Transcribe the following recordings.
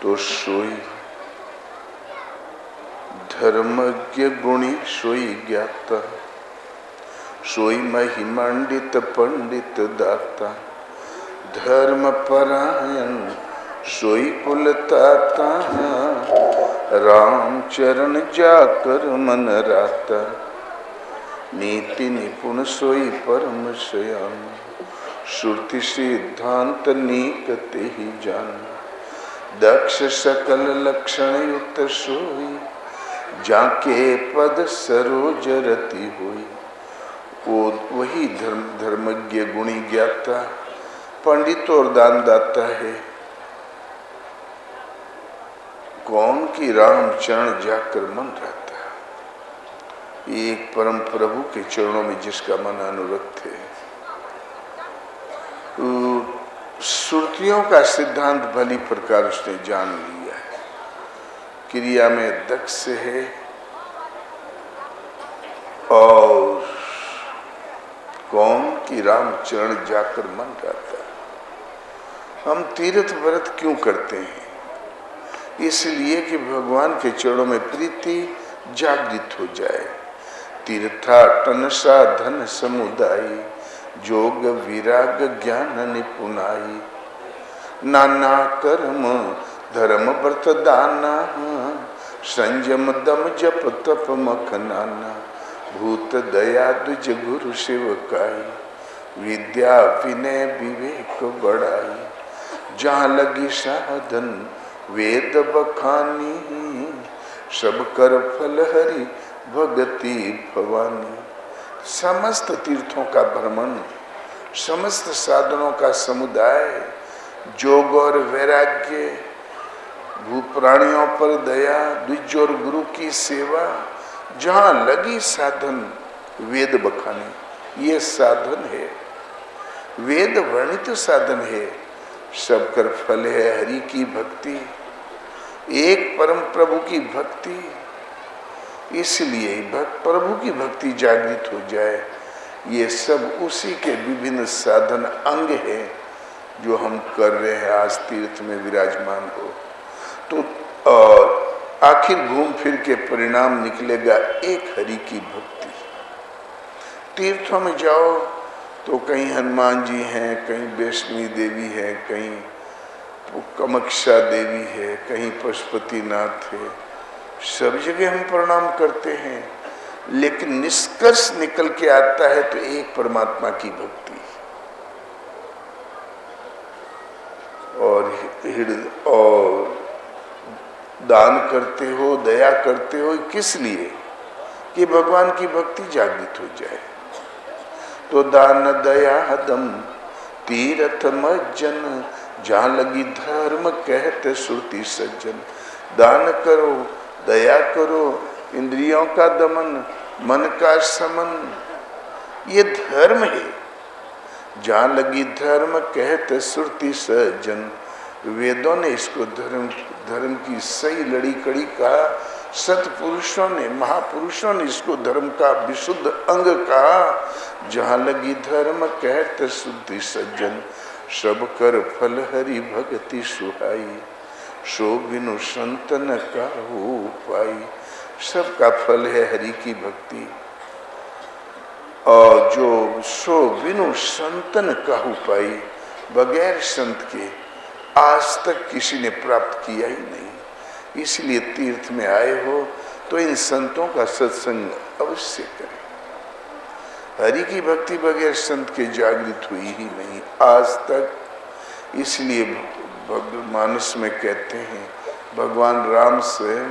तो सोई धर्मज्ञ गुणी सोई ज्ञाता, सोई महिमांडित पंडित दाता, धर्म परायण सोई कुलताता, राम चरण जाकर मन राता, नीति निपुण सोई परम शयान, श्रुति सिद्धांत नीकते ही जान, दक्ष सकल लक्षण युक्त सोई, जाके पद सरोज रति हुई। वो वही धर्मज्ञ गुणी ज्ञाता, पंडित और दान दाता है। कौन की राम चरण जाकर मन रहता है। एक परम प्रभु के चरणों में जिसका मन अनुरक्त है। श्रुतियों का सिद्धांत भली प्रकार उसने जान लिया है। क्रिया में दक्ष है और कौन की राम चरण जाकर मन रहता है। हम तीर्थ व्रत क्यों करते हैं? इसलिए कि भगवान के चरणों में प्रीति जागृत हो जाए। तीर्थाटन साधन समुदायी, जोग विराग ज्ञान निपुणाई, नाना कर्म धर्म व्रत दाना, संयम दम जप तप मख नाना, भूत दया द्विज गुरु शिवकाई, विद्या विनय विवेक बढ़ाई, जहाँ लगी साधन वेद बखानी, सब कर फल हरि भगति भवानी। समस्त तीर्थों का भ्रमण, समस्त साधनों का समुदाय, जोग और वैराग्य, भूप्राणियों पर दया, द्विज और गुरु की सेवा, जहाँ लगी साधन वेद बखानी, ये साधन है, वेद वर्णित साधन है। सब कर फल है हरि की भक्ति, एक परम प्रभु की भक्ति। इसलिए प्रभु की भक्ति जागृत हो जाए। ये सब उसी के विभिन्न साधन अंग हैं जो हम कर रहे हैं आज तीर्थ में विराजमान हो। तो आखिर घूम फिर के परिणाम निकलेगा एक हरि की भक्ति। तीर्थों में जाओ तो कहीं हनुमान जी हैं, कहीं वैष्णवी देवी है, कहीं कामाक्षा देवी है, कहीं पशुपतिनाथ है। सब जगह हम प्रणाम करते हैं, लेकिन निष्कर्ष निकल के आता है तो एक परमात्मा की भक्ति। और दान करते हो, दया करते हो, किस लिए? कि भगवान की भक्ति जागृत हो जाए। तो दान दया दम तीर्थ मज्जन, जहाँ लगी धर्म कहते श्रुति सज्जन। दान करो, दया करो, इंद्रियों का दमन, मन का समन, ये धर्म है। जहाँ लगी धर्म कहते श्रुति सज्जन। वेदों ने इसको धर्म की सही लड़ी कड़ी कहा। सतपुरुषों ने, महापुरुषों ने इसको धर्म का विशुद्ध अंग कहा। जहाँ लगी धर्म कहते शुद्धि सज्जन, सब कर फल हरि भक्ति सुहाई, सो बिनु संतन का हो पाई। सबका फल है हरि की भक्ति, और जो सो बिनु संतन का हो पाई, बगैर संत के आज तक किसी ने प्राप्त किया ही नहीं। इसलिए तीर्थ में आए हो तो इन संतों का सत्संग अवश्य करें। हरि की भक्ति बगैर संत के जागृत हुई ही नहीं आज तक। इसलिए मानस में कहते हैं भगवान राम स्वयं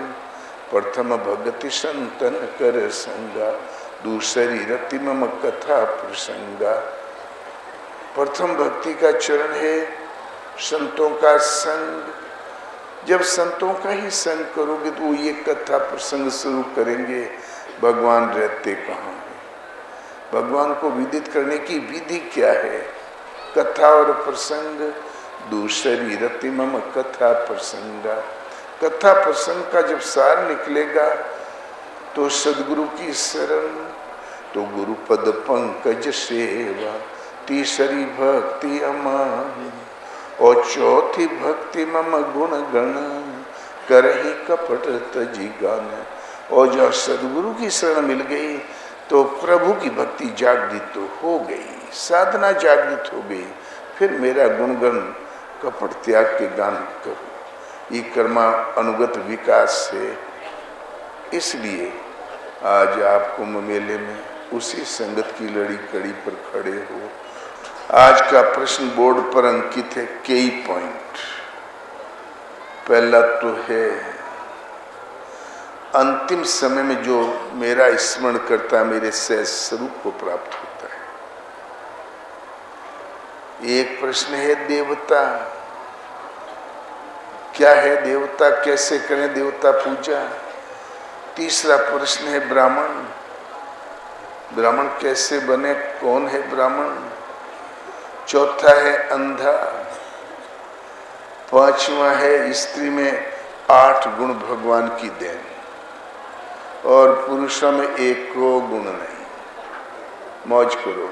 प्रथम भगति संतन कर संगा, दूसरी रति मम कथा प्रसंगा। प्रथम भक्ति का चरण है संतों का संग। जब संतों का ही संग करोगे तो वो ये कथा प्रसंग शुरू करेंगे, भगवान रहते कहाँ हैं, भगवान को विदित करने की विधि क्या है। कथा और प्रसंग, दूसरी रति मम कथा प्रसंगा। कथा प्रसंग का जब सार निकलेगा तो सदगुरु की शरण, तो गुरु पद पंकज सेवा, तीसरी भक्ति अमान, और चौथी भक्ति मम गुण गण करही कपट तजी गान। और जब सदगुरु की शरण मिल गई तो प्रभु की भक्ति जागृत तो हो गई, साधना जागृत हो गई। फिर मेरा गुणगण कपट त्याग के गान करूं, ये कर्मा अनुगत विकास है। इसलिए आज आप कुंभ मेले में उसी संगत की लड़ी कड़ी पर खड़े हो। आज का प्रश्न बोर्ड पर अंकित है कई पॉइंट। पहला तो है, अंतिम समय में जो मेरा स्मरण करता है मेरे सहज स्वरूप को प्राप्त होता है। एक प्रश्न है देवता, क्या है देवता, कैसे करें देवता पूजा। तीसरा प्रश्न है ब्राह्मण, ब्राह्मण कैसे बने, कौन है ब्राह्मण। चौथा है अंधा। पांचवा है स्त्री में 8 गुण भगवान की देन और पुरुषों में 1 को गुण नहीं। मौज करो,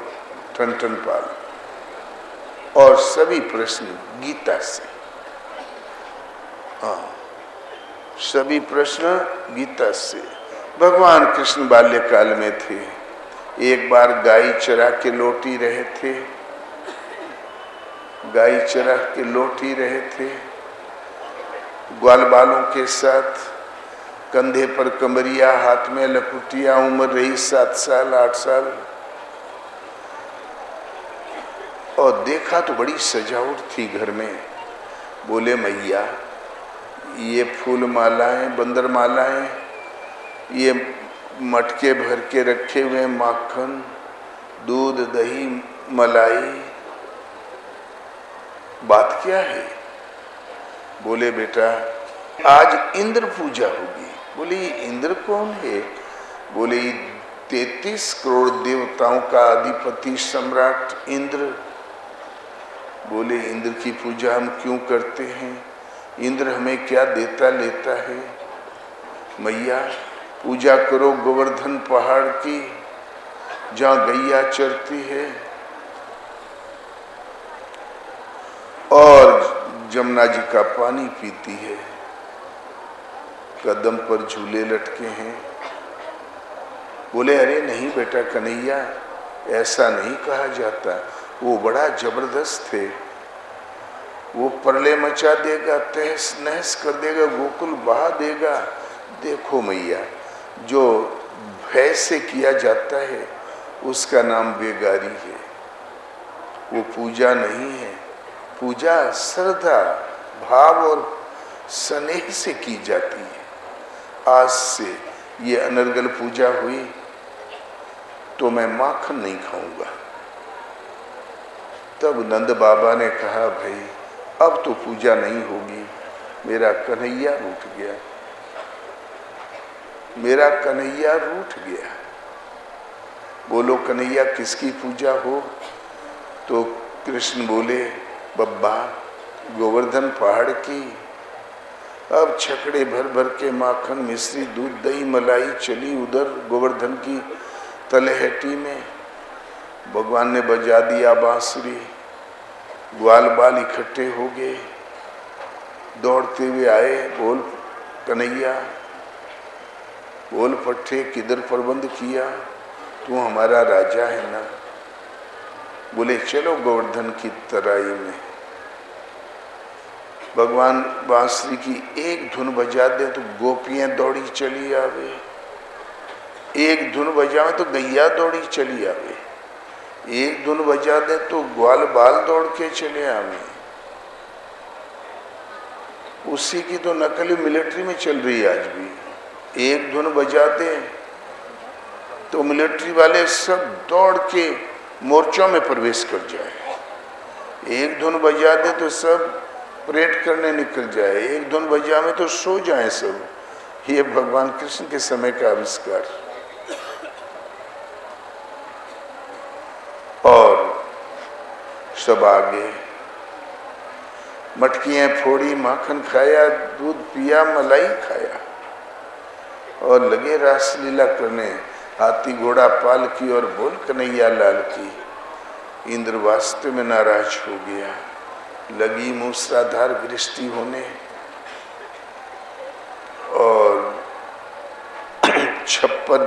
ठन ठन पाल। और सभी प्रश्न गीता से, हाँ सभी प्रश्न गीता से। भगवान कृष्ण बाल्यकाल में थे, एक बार गाय चरा के लौट ही रहे थे, गाय चरा के लौट ही रहे थे ग्वाल बालों के साथ, कंधे पर कमरिया, हाथ में लकुटिया, उम्र रही 7 साल 8 साल। और देखा तो बड़ी सजावट थी घर में। बोले मैया ये फूल मालाएं, बंदर मालाएं, ये मटके भर के रखे हुए माखन, दूध, दही, मलाई, बात क्या है। बोले बेटा आज इंद्र पूजा होगी। बोले इंद्र कौन है। बोले 33 करोड़ देवताओं का अधिपति सम्राट इंद्र। बोले इंद्र की पूजा हम क्यों करते हैं, इंद्र हमें क्या देता लेता है। मैया पूजा करो गोवर्धन पहाड़ की, जहाँ गैया चरती है और जमुना जी का पानी पीती है, कदम पर झूले लटके हैं। बोले अरे नहीं बेटा कन्हैया, ऐसा नहीं कहा जाता, वो बड़ा जबरदस्त थे, वो प्रलय मचा देगा, तहस नहस कर देगा, गोकुल बहा देगा। देखो मैया जो भय से किया जाता है उसका नाम बेगारी है, वो पूजा नहीं है। पूजा श्रद्धा भाव और स्नेह से की जाती है। आज से ये अनर्गल पूजा हुई तो मैं माखन नहीं खाऊंगा। तब नंद बाबा ने कहा भाई अब तो पूजा नहीं होगी, मेरा कन्हैया रूठ गया, मेरा कन्हैया रूठ गया। बोलो कन्हैया किसकी पूजा हो। तो कृष्ण बोले बब्बा गोवर्धन पहाड़ की। अब छकड़े भर भर के माखन, मिश्री, दूध, दही, मलाई चली उधर गोवर्धन की तलहटी में। भगवान ने बजा दिया बांसुरी, ग्वाल बाल इकट्ठे हो गए, दौड़ते हुए आए। बोल कन्हैया, बोल पट्टे किधर प्रबंध किया, तू हमारा राजा है ना। बोले चलो गोवर्धन की तराई में। भगवान बांसुरी की एक धुन बजा दे तो गोपियां दौड़ी चली आवे, एक धुन बजावे तो गैया दौड़ी चली आवे, एक धुन बजा दे तो ग्वाल बाल दौड़ के चले आवे। उसी की तो नकल मिलिट्री में चल रही है आज भी। एक धुन बजा दे तो मिलिट्री वाले सब दौड़ के मोर्चों में प्रवेश कर जाए, एक धुन बजा दे तो सब परेड करने निकल जाए, एक धुन बजा में तो सो जाए सब। ये भगवान कृष्ण के समय का आविष्कार। और सब आगे मटकियां फोड़ी, माखन खाया, दूध पिया, मलाई खाया और लगे रासलीला करने। हाथी घोड़ा पालकी और बोल कन्हैया लाल की। इंद्र वास्तव में नाराज हो गया। लगी मूसलाधार वृष्टि होने और छप्पर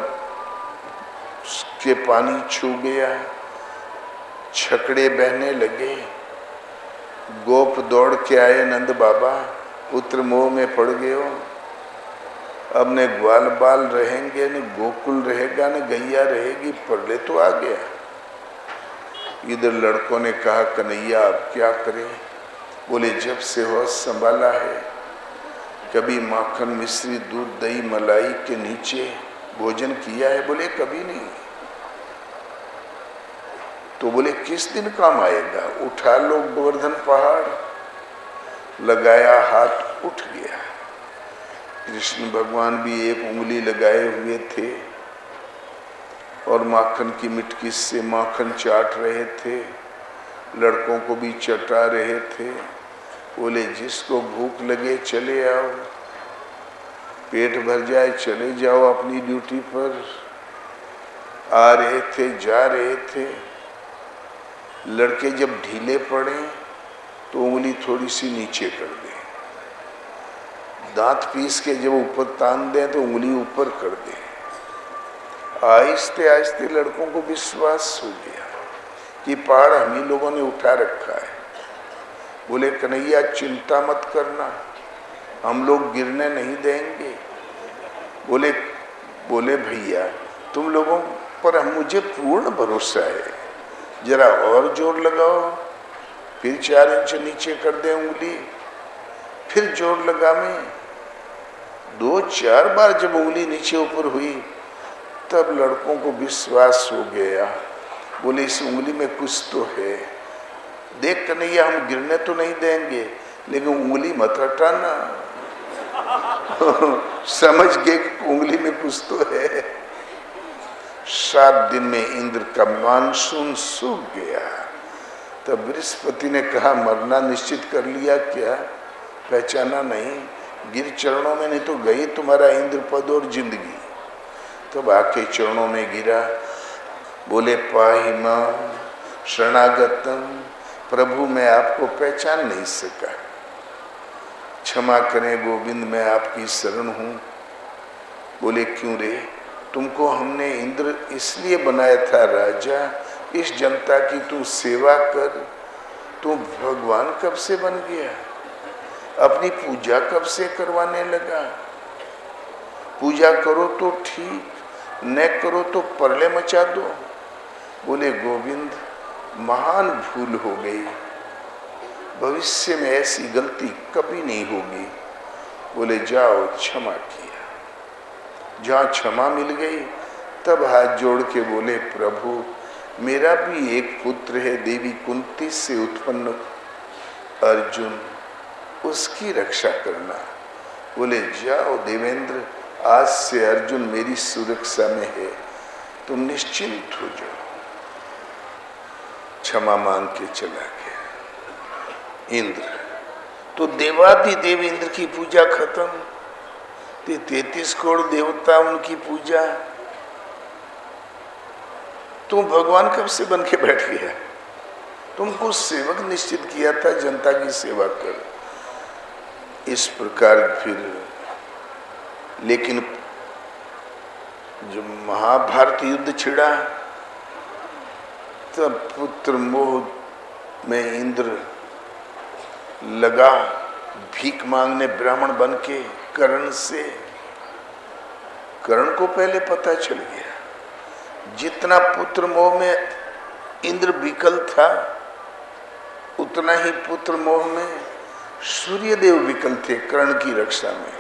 के पानी छू गया, छकड़े बहने लगे। गोप दौड़ के आए, नंद बाबा पुत्र मोह में पड़ गए हो, अब न ग्वाल बाल रहेंगे, न गोकुल रहेगा, न गैया रहेगी, परले तो आ गया। इधर लड़कों ने कहा कन्हैया अब क्या करें? बोले जब से होश संभाला है कभी माखन मिश्री दूध दही मलाई के नीचे भोजन किया है? बोले कभी नहीं। तो बोले किस दिन काम आएगा? उठा लो गोवर्धन पहाड़, लगाया हाथ उठ गया। कृष्ण भगवान भी एक उंगली लगाए हुए थे और माखन की मिटकी से माखन चाट रहे थे, लड़कों को भी चटा रहे थे। बोले जिसको भूख लगे चले आओ, पेट भर जाए चले जाओ अपनी ड्यूटी पर। आ रहे थे, जा रहे थे। लड़के जब ढीले पड़े तो उंगली थोड़ी सी नीचे कर दे, दांत पीस के जब ऊपर तान दें तो उंगली ऊपर कर दे। आहिस्ते आहिस्ते लड़कों को विश्वास हो गया कि पहाड़ हम ही लोगों ने उठा रखा है। बोले कन्हैया चिंता मत करना, हम लोग गिरने नहीं देंगे। बोले भैया तुम लोगों पर मुझे पूर्ण भरोसा है, जरा और जोर लगाओ। फिर 4 इंच नीचे कर दे उंगली, फिर जोर लगा में 2-4 बार जब उंगली नीचे ऊपर हुई तब लड़कों को विश्वास हो गया। बोले इस उंगली में कुछ तो है, देख कन्हैया हम गिरने तो नहीं देंगे लेकिन उंगली मत हटाना। समझ गए कि उंगली में कुछ तो है। 7 दिन में इंद्र का मानसून सूख गया। तब बृहस्पति ने कहा मरना निश्चित कर लिया क्या? पहचाना नहीं? गिर चरणों में, नहीं तो गई तुम्हारा इंद्र पद और जिंदगी। तब आके चरणों में गिरा। बोले पाहि मां शरणागतम, प्रभु मैं आपको पहचान नहीं सका, क्षमा करें गोविंद मैं आपकी शरण हूँ। बोले क्यों रे? तुमको हमने इंद्र इसलिए बनाया था राजा, इस जनता की तू सेवा कर। तू भगवान कब से बन गया? अपनी पूजा कब से करवाने लगा? पूजा करो तो ठीक, न करो तो परले मचा दो। बोले गोविंद महान भूल हो गई, भविष्य में ऐसी गलती कभी नहीं होगी। बोले जाओ क्षमा किया। जहाँ क्षमा मिल गई तब हाथ जोड़ के बोले प्रभु मेरा भी एक पुत्र है देवी कुंती से उत्पन्न अर्जुन, उसकी रक्षा करना। बोले जाओ देवेंद्र, आज से अर्जुन मेरी सुरक्षा में है, तुम निश्चिंत हो जाओ। क्षमा मांग के चला गया इंद्र। तो देवाधिदेव इंद्र की पूजा खत्म। 33 करोड़ देवता उनकी पूजा। तुम भगवान कब से बन के बैठ गया? तुमको सेवक निश्चित किया था, जनता की सेवा कर। इस प्रकार फिर लेकिन जब महाभारत युद्ध छिड़ा तब पुत्र मोह में इंद्र लगा भीख मांगने ब्राह्मण बन के कर्ण से। कर्ण को पहले पता चल गया, जितना पुत्र मोह में इंद्र विकल था उतना ही पुत्र मोह में सूर्यदेव विकल थे कर्ण की रक्षा में।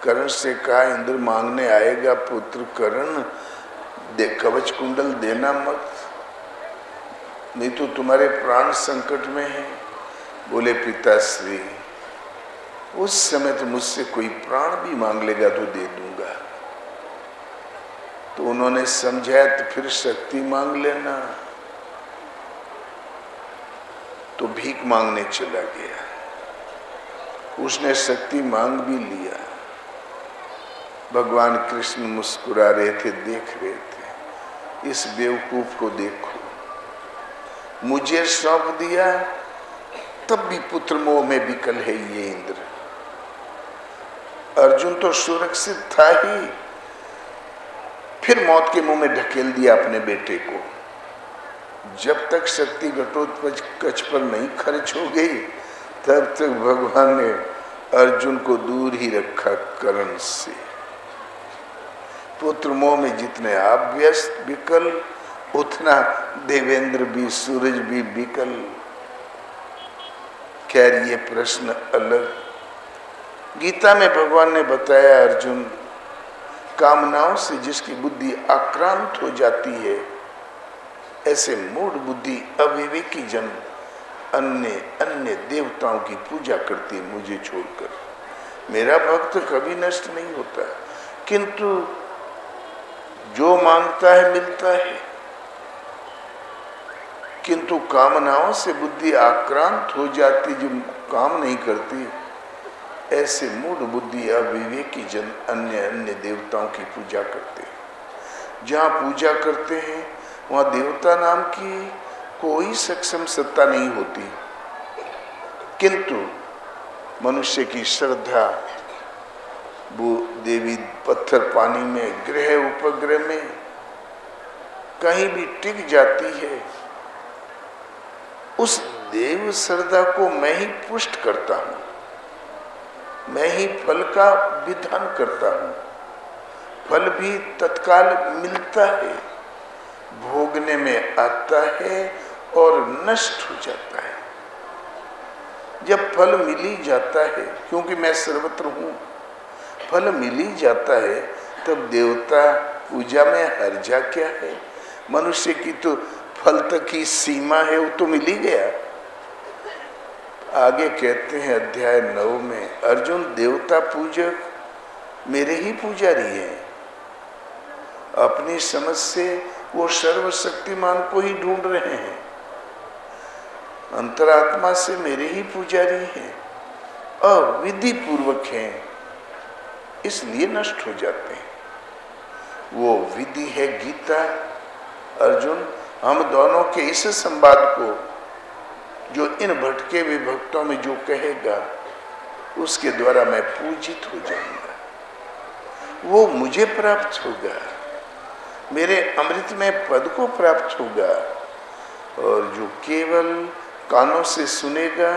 कर्ण से कहा इंद्र मांगने आएगा पुत्र कर्ण, दे कवच कुंडल देना मत, नहीं तो तुम्हारे प्राण संकट में है। बोले पिताश्री उस समय तो मुझसे कोई प्राण भी मांग लेगा तो दे दूंगा। तो उन्होंने समझाया तो फिर शक्ति मांग लेना। तो भीख मांगने चला गया, उसने शक्ति मांग भी लिया। भगवान कृष्ण मुस्कुरा रहे थे, देख रहे थे, इस बेवकूफ को देखो, मुझे सौंप दिया तब भी पुत्र मोह में विकल है ये इंद्र। अर्जुन तो सुरक्षित था ही, फिर मौत के मुंह में ढकेल दिया अपने बेटे को। जब तक शक्ति घटोत्कच पर नहीं खर्च हो गई, तब तक भगवान ने अर्जुन को दूर ही रखा कर्ण से। पुत्र मोह में जितने आप व्यस्त विकल, उतना देवेंद्र भी, सूरज भी विकल। खैर ये प्रश्न अलग। गीता में भगवान ने बताया, अर्जुन, कामनाओं से जिसकी बुद्धि आक्रांत हो जाती है, ऐसे मूढ़ बुद्धि अविवेकी जन अन्य अन्य देवताओं की पूजा करती है मुझे छोड़कर। मेरा भक्त कभी नष्ट नहीं होता, किंतु जो मांगता है मिलता है। किंतु कामनाओं से बुद्धि आक्रांत हो जाती, जो काम नहीं करती, ऐसे मूढ़ बुद्धि अविवेकी जन अन्य अन्य देवताओं की पूजा करते हैं। जहाँ पूजा करते हैं वहाँ देवता नाम की कोई सक्षम सत्ता नहीं होती, किंतु मनुष्य की श्रद्धा वो देवी पत्थर पानी में, ग्रह उपग्रह में कहीं भी टिक जाती है। उस देव श्रद्धा को मैं ही पुष्ट करता हूँ, मैं ही फल का विधान करता हूँ। फल भी तत्काल मिलता है, भोगने में आता है और नष्ट हो जाता है। जब फल मिल ही जाता है, क्योंकि मैं सर्वत्र हूँ, फल मिल ही जाता है, तब देवता पूजा में हर्जा क्या है। मनुष्य की तो फल तक की सीमा है, वो तो मिल ही गया। आगे कहते हैं अध्याय 9 में, अर्जुन, देवता पूजक मेरे ही पुजारी हैं। अपनी समझ से वो सर्वशक्तिमान को ही ढूंढ रहे हैं, अंतरात्मा से मेरे ही पुजारी हैं, अविधि पूर्वक हैं, इसलिए नष्ट हो जाते हैं। वो विधि है गीता। अर्जुन, हम दोनों के इस संवाद को जो इन भटके हुए भक्तों में जो कहेगा, उसके द्वारा मैं पूजित हो जाऊंगा, वो मुझे प्राप्त होगा, मेरे अमृत में पद को प्राप्त होगा। और जो केवल कानों से सुनेगा,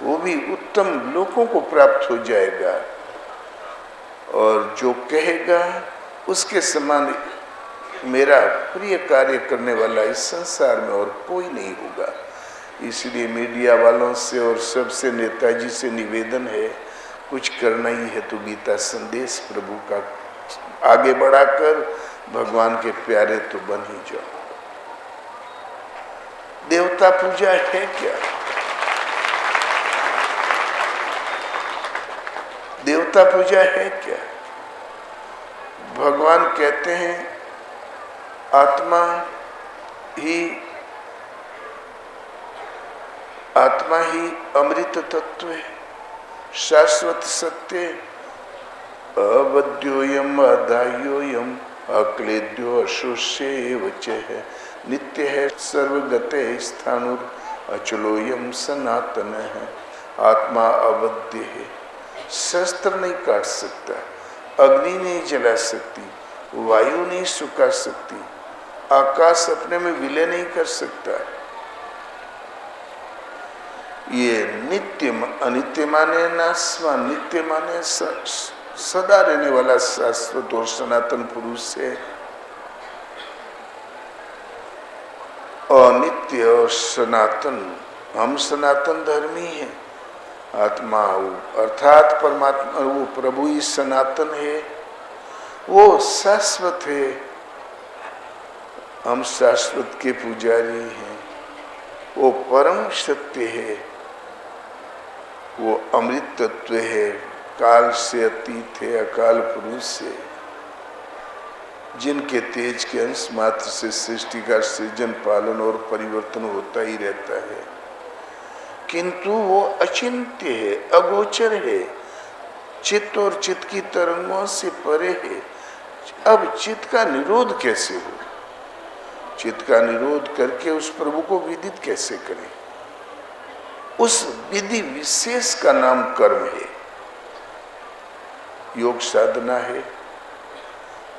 वो भी उत्तम लोकों को प्राप्त हो जाएगा। और जो कहेगा, उसके समान मेरा प्रिय कार्य करने वाला इस संसार में और कोई नहीं होगा। इसलिए मीडिया वालों से और सबसे, नेताजी से निवेदन है, कुछ करना ही है तो गीता संदेश प्रभु का आगे बढ़ाकर भगवान के प्यारे तो बन ही जाओ। देवता पूजा है क्या? देवता पूजा है क्या? भगवान कहते हैं आत्मा ही अमृत तत्व है, शाश्वत सत्य, अवध्योयम अधाह्योयम अक्लेद्यो अशोष्येव च है, नित्य है सर्वगते स्थानुर अचलोयम सनातन है। आत्मा अवध्य है, शस्त्र नहीं काट सकता, अग्नि नहीं जला सकती, वायु नहीं सुखा सकती, आकाश अपने में विलय नहीं कर सकता। ये नित्य अनित्य माने नाशवान, नित्य माने सदा रहने वाला शाश्वत और सनातन पुरुष है। अनित्य और सनातन, हम सनातन धर्मी हैं। आत्मा अर्थात परमात्मा, वो प्रभु ही सनातन है, वो शाश्वत है, हम शाश्वत के पुजारी हैं। वो परम सत्य है, वो अमृत तत्व है, काल से अतीत है, अकाल पुरुष है, जिनके तेज के अंश मात्र से सृष्टि का सृजन, पालन और परिवर्तन होता ही रहता है। किंतु वो अचिंत्य है, अगोचर है, चित्त और चित्त की तरंगों से परे है। अब चित्त का निरोध कैसे हो? चित्त का निरोध करके उस प्रभु को विदित कैसे करें? उस विधि विशेष का नाम कर्म है, योग साधना है।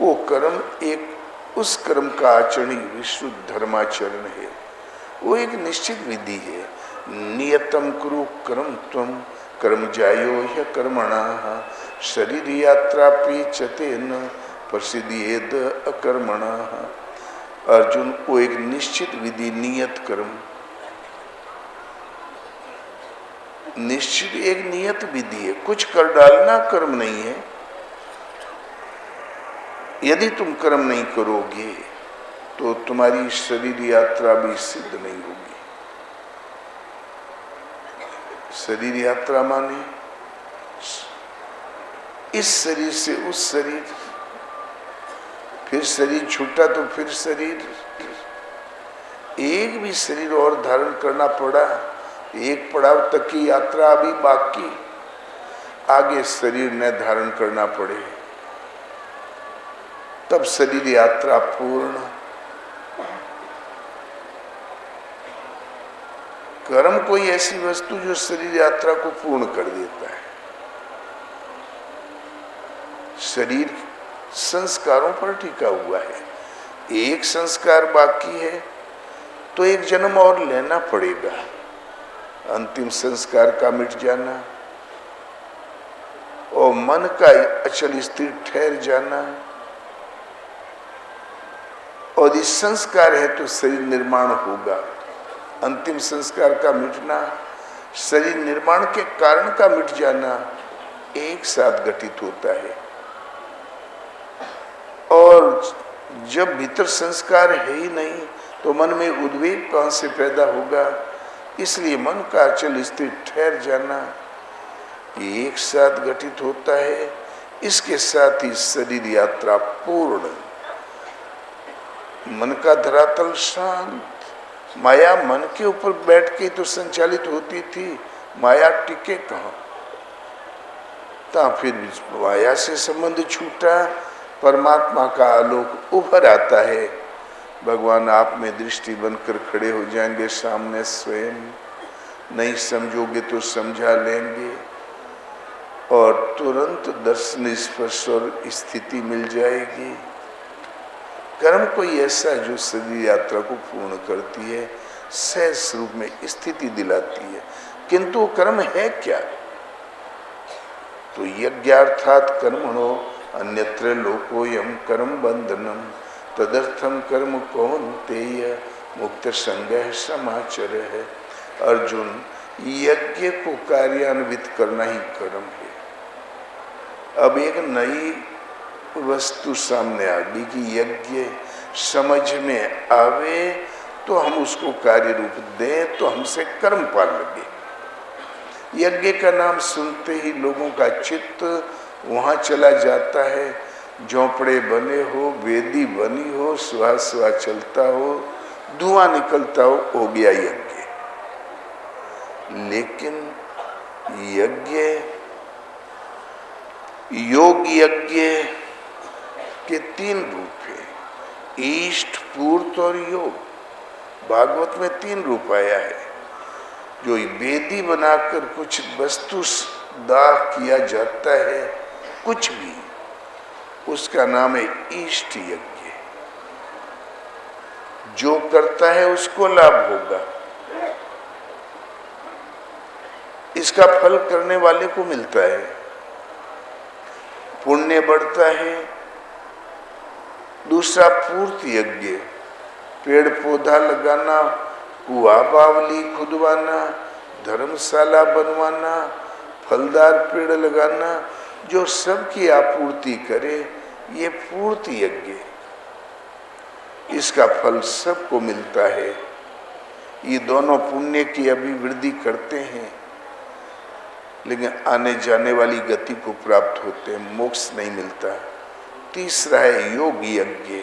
वो कर्म एक उस कर्म का आचरण ही विशुद्ध धर्माचरण है। वो एक निश्चित विधि है। नियतम कुरु कर्म त्वम कर्म जायो ह्य कर्मणः शरीर यात्रा पीचते न प्रसिद्धेद अकर्मणः। अर्जुन, वो एक निश्चित विधि, नियत कर्म, निश्चित एक नियत विधि है। कुछ कर डालना कर्म नहीं है। यदि तुम कर्म नहीं करोगे तो तुम्हारी शरीर यात्रा भी सिद्ध नहीं होगी। शरीर यात्रा माने इस शरीर से उस शरीर, फिर शरीर छूटा तो फिर शरीर, एक भी शरीर और धारण करना पड़ा। एक पड़ाव तक की यात्रा अभी बाकी, आगे शरीर न धारण करना पड़े तब शरीर यात्रा पूर्ण। कर्म कोई ऐसी वस्तु जो शरीर यात्रा को पूर्ण कर देता है। शरीर संस्कारों पर टिका हुआ है। एक संस्कार बाकी है तो एक जन्म और लेना पड़ेगा। अंतिम संस्कार का मिट जाना और मन का अचल स्थिर ठहर जाना, और इस संस्कार है तो शरीर निर्माण होगा। अंतिम संस्कार का मिटना, शरीर निर्माण के कारण का मिट जाना एक साथ घटित होता है। और जब भीतर संस्कार है ही नहीं तो मन में उद्वेग कहां से पैदा होगा। इसलिए मन का अचल स्थिर ठहर जाना ये एक साथ घटित होता है। इसके साथ ही शरीर यात्रा पूर्ण। मन का धरातल शांत। माया मन के ऊपर बैठ के तो संचालित होती थी, माया टिके कहाँ। ता फिर माया से संबंध छूटा, परमात्मा का आलोक उभर आता है। भगवान आप में दृष्टि बनकर खड़े हो जाएंगे सामने स्वयं। नहीं समझोगे तो समझा लेंगे और तुरंत दर्शन स्पर्श और स्थिति मिल जाएगी। कर्म कोई ऐसा जो शरीर यात्रा को पूर्ण करती है, सहज स्वरूप में स्थिति दिलाती है। किंतु कर्म है क्या? तो यज्ञार्थात कर्मणो अन्यत्र लोकोयम कर्म बंधनम तदर्थम कर्म कौन्तेय मुक्त संगः समाचर है। अर्जुन, यज्ञ को कार्यान्वित करना ही कर्म है। अब एक नई वस्तु सामने आ गई कि यज्ञ समझ में आवे तो हम उसको कार्य रूप दें तो हमसे कर्म पार लगे। यज्ञ का नाम सुनते ही लोगों का चित्त वहां चला जाता है। झोंपड़े बने हो, वेदी बनी हो, सुहा सुहा चलता हो, धुआं निकलता हो गया यज्ञ। लेकिन यज्ञ, योग यज्ञ के 3 रूप है, इष्ट, पूर्त और योग। भागवत में 3 रूप आया है। जो वेदी बनाकर कुछ वस्तु दाह किया जाता है, कुछ भी, उसका नाम है इष्ट यज्ञ। जो करता है उसको लाभ होगा, इसका फल करने वाले को मिलता है, पुण्य बढ़ता है। दूसरा पूर्त यज्ञ, पेड़ पौधा लगाना, कुआं बावली खुदवाना, धर्मशाला बनवाना, फलदार पेड़ लगाना, जो सबकी आपूर्ति करे, ये पूर्त यज्ञ। इसका फल सबको मिलता है। ये दोनों पुण्य की अभिवृद्धि करते हैं, लेकिन आने जाने वाली गति को प्राप्त होते हैं, मोक्ष नहीं मिलता। तीसरा है योग यज्ञ,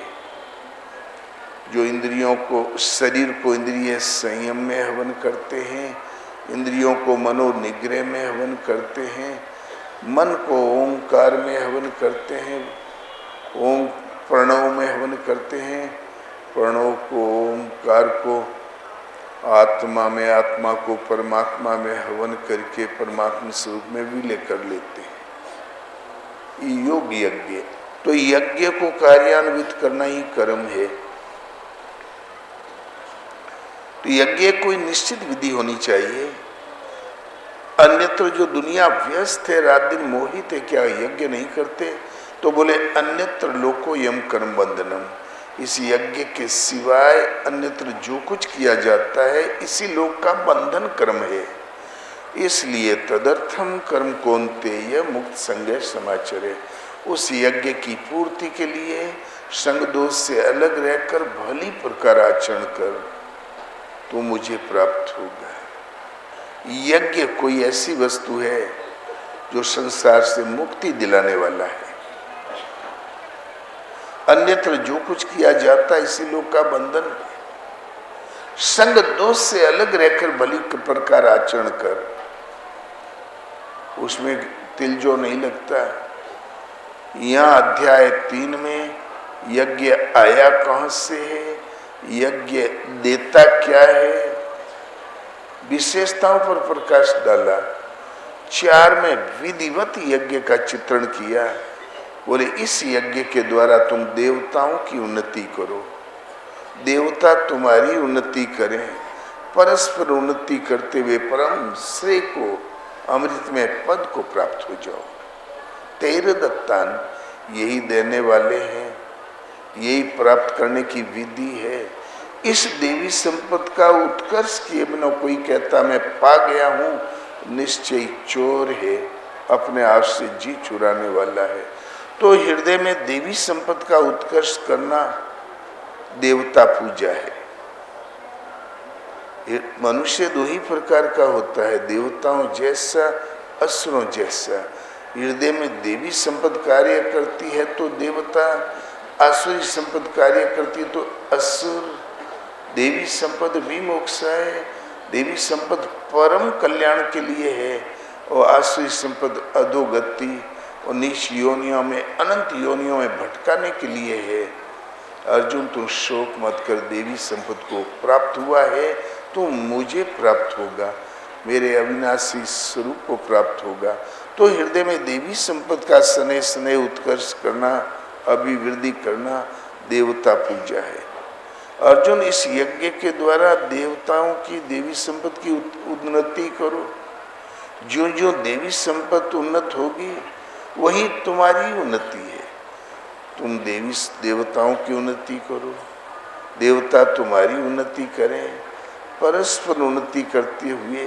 जो इंद्रियों को, शरीर को इंद्रिय संयम में हवन करते हैं, इंद्रियों को मनोनिग्रह में हवन करते हैं, मन को ओंकार में हवन करते हैं, ओम प्रणव में हवन करते हैं, प्रणव को, ओंकार को आत्मा में आत्मा को परमात्मा में हवन करके परमात्मा स्वरूप में विलय कर लेते हैं। योग यज्ञ, तो यज्ञ को कार्यान्वित करना ही कर्म है। तो यज्ञ कोई निश्चित विधि होनी चाहिए। अन्यत्र जो दुनिया व्यस्त है, रात दिन मोहित है, क्या यज्ञ नहीं करते? तो बोले अन्यत्र लोको यम कर्म बंधनम, इस यज्ञ के सिवाय अन्यत्र जो कुछ किया जाता है इसी लोक का बंधन कर्म है। इसलिए तदर्थम कर्म कौन्ते यह मुक्त संग समाचरे, उस यज्ञ की पूर्ति के लिए संग दोष से अलग रहकर भली प्रकार आचरण कर तो मुझे प्राप्त होगा। यज्ञ कोई ऐसी वस्तु है जो संसार से मुक्ति दिलाने वाला है। अन्यत्र जो कुछ किया जाता है इसी लोक का बंधन है। संग दोष से अलग रहकर भली प्रकार आचरण कर, उसमें तिल जो नहीं लगता। यहाँ अध्याय 3 में यज्ञ आया कहां से है, यज्ञ देता क्या है, विशेषताओं पर प्रकाश डाला। 4 में विधिवत यज्ञ का चित्रण किया। बोले इस यज्ञ के द्वारा तुम देवताओं की उन्नति करो, देवता तुम्हारी उन्नति करें, परस्पर उन्नति करते हुए परम श्रेय को, अमृत में पद को प्राप्त हो जाओ। तेरे दत्तान, यही देने वाले हैं, यही प्राप्त करने की विधि है। इस देवी संपत्ति का उत्कर्ष किए बिना कोई कहता मैं पा गया हूं, निश्चय चोर है, अपने आप से जी चुराने वाला है। तो हृदय में देवी संपत्ति का उत्कर्ष करना देवता पूजा है। मनुष्य 2 ही प्रकार का होता है, देवताओं जैसा, असुरों जैसा। हृदय में देवी संपत्ति कार्य करती है तो देवता, आसुरी संपत्ति कार्य करती है तो असुर। देवी संपत्ति विमोक्ष है, देवी संपत्ति परम कल्याण के लिए है, और आसुरी संपत्ति अधोगति और नीच योनियों में, अनंत योनियों में भटकाने के लिए है। अर्जुन तुम शोक मत कर, देवी संपत्ति को प्राप्त हुआ है तो मुझे प्राप्त होगा, मेरे अविनाशी स्वरूप को प्राप्त होगा। तो हृदय में देवी संपत्ति का स्नेह स्नेह उत्कर्ष करना, अभिवृद्धि करना देवता पूजा है। अर्जुन इस यज्ञ के द्वारा देवताओं की देवी संपत्ति की उन्नति करो। जो जो देवी संपत्ति उन्नत होगी वही तुम्हारी उन्नति है। तुम देवताओं की उन्नति करो, देवता तुम्हारी उन्नति करें। परस्पर उन्नति करते हुए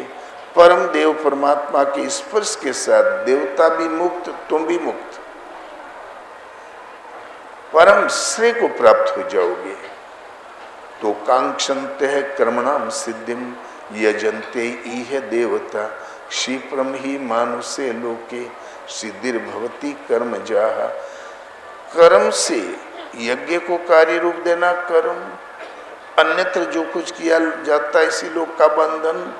परम देव परमात्मा के स्पर्श के साथ देवता भी मुक्त, तुम भी मुक्त, परम श्रेय को प्राप्त हो जाओगे। तो कांक्षन्ते है कर्मणाम सिद्धिम यजन्ते इह देवता क्षिप्रम ही मानुषे लोके सिद्धिर्भवति कर्म जाहा। कर्म से यज्ञ को कार्य रूप देना कर्म, अन्यत्र जो कुछ किया जाता है इसी लोक का बंधन।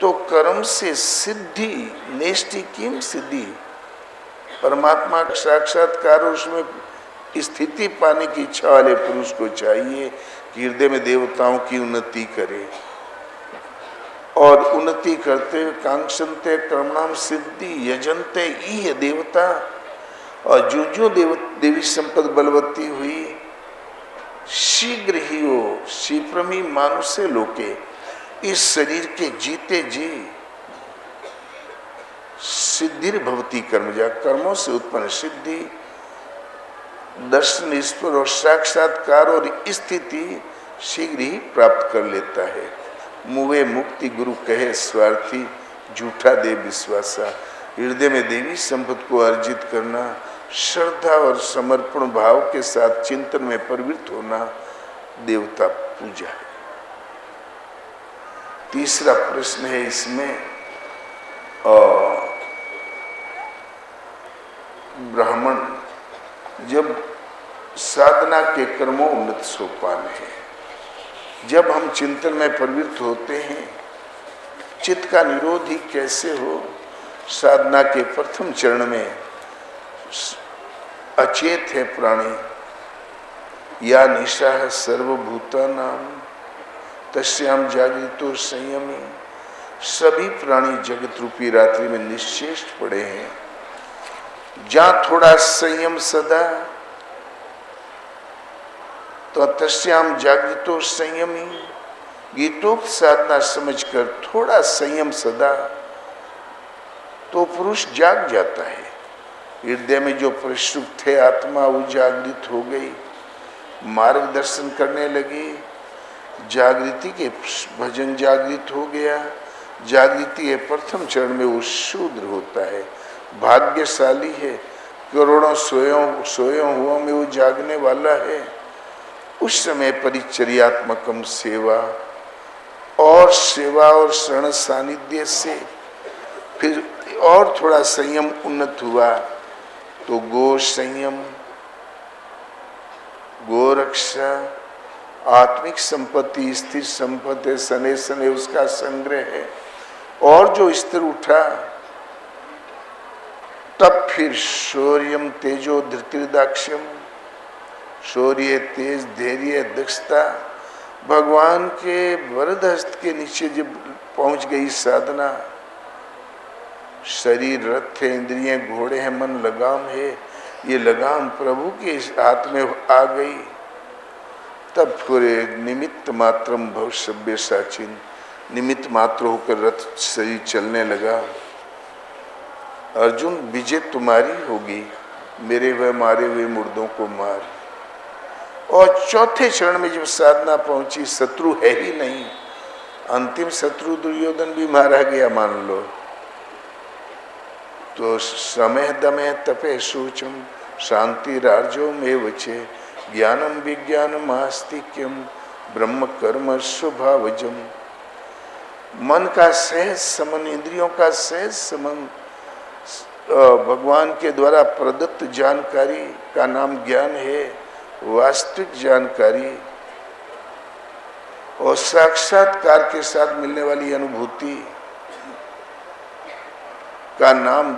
तो कर्म से सिद्धि, नेष्टि किम सिद्धि, परमात्मा का साक्षात्कार, उसमें स्थिति पाने की इच्छा वाले पुरुष को चाहिए कि हृदय में देवताओं की उन्नति करे, और उन्नति करते हुए कांक्षन्ते कर्मणाम सिद्धि यजन्ते इह देवता। और जो जो देवी संपत्ति बलवती हुई शीघ्र ही हो, शीप्रमी मानुषे लोके, इस शरीर के जीते जी सिद्धिर भवती कर्मजा, कर्मों से उत्पन्न सिद्धि, दर्शन ईश्वर और साक्षात्कार और स्थिति शीघ्र ही प्राप्त कर लेता है। मुवे मुक्ति गुरु कहे स्वार्थी, झूठा दे विश्वासा। हृदय में देवी संपत्ति को अर्जित करना, श्रद्धा और समर्पण भाव के साथ चिंतन में प्रवृत्त होना देवता पूजा है। तीसरा प्रश्न है इसमें, ब्राह्मण जब साधना के कर्मोन्नत सोपान है, जब हम चिंतन में प्रवृत्त होते हैं, चित्त का निरोध ही कैसे हो। साधना के प्रथम चरण में अचेत है प्राणी, या निशा है सर्वभूतानां तस्याम जागृतो संयमी। सभी प्राणी जगत रूपी रात्रि में निश्चेष पड़े हैं। जहां थोड़ा संयम सदा, तो तस्याम जागृतो संयमी, गीतोक्त साधना समझकर थोड़ा संयम सदा, तो पुरुष जाग जाता है। हृदय में जो प्रक्षुब्ध है आत्मा वो जागृत हो गई, मार्गदर्शन करने लगी। जागृति के भजन जागृत हो गया। जागृति के प्रथम चरण में वो शूद्र होता है, भाग्यशाली है। करोड़ों सोए हुआ में वो जागने वाला है। उस समय परिचर्यात्मकम सेवा और शरण सानिध्य से फिर और थोड़ा संयम उन्नत हुआ, तो गो संयम, गोरक्षा, आत्मिक संपत्ति, स्थिर संपत्ति, सने सने उसका संग्रह है। और जो स्तर उठा, तब फिर शौर्यम तेजो धृतिर्दाक्ष्यम, शौर्य, तेज, धैर्य, दक्षता, भगवान के वरद हस्त के नीचे जब पहुंच गई साधना, शरीर रथ है, इंद्रियां घोड़े हैं, मन लगाम है, ये लगाम प्रभु के हाथ में आ गई, तब पूरे निमित्त मात्रम भवसभ्य साचिन, निमित्त मात्र होकर रथ शरीर चलने लगा। अर्जुन, विजय तुम्हारी होगी, मेरे व मारे हुए मुर्दों को मार। और चौथे चरण में जब साधना पहुंची, शत्रु है ही नहीं, अंतिम शत्रु दुर्योधन भी मारा गया मान लो, तो समय दमे तपे शोचम शांति राजो में वचे ज्ञानम विज्ञानम आस्तिक्यम ब्रह्म कर्म स्वभावजम। मन का सहज समन, इंद्रियों का सहज समन, भगवान के द्वारा प्रदत्त जानकारी का नाम ज्ञान है, वास्तविक जानकारी। और साक्षात्कार के साथ मिलने वाली अनुभूति का नाम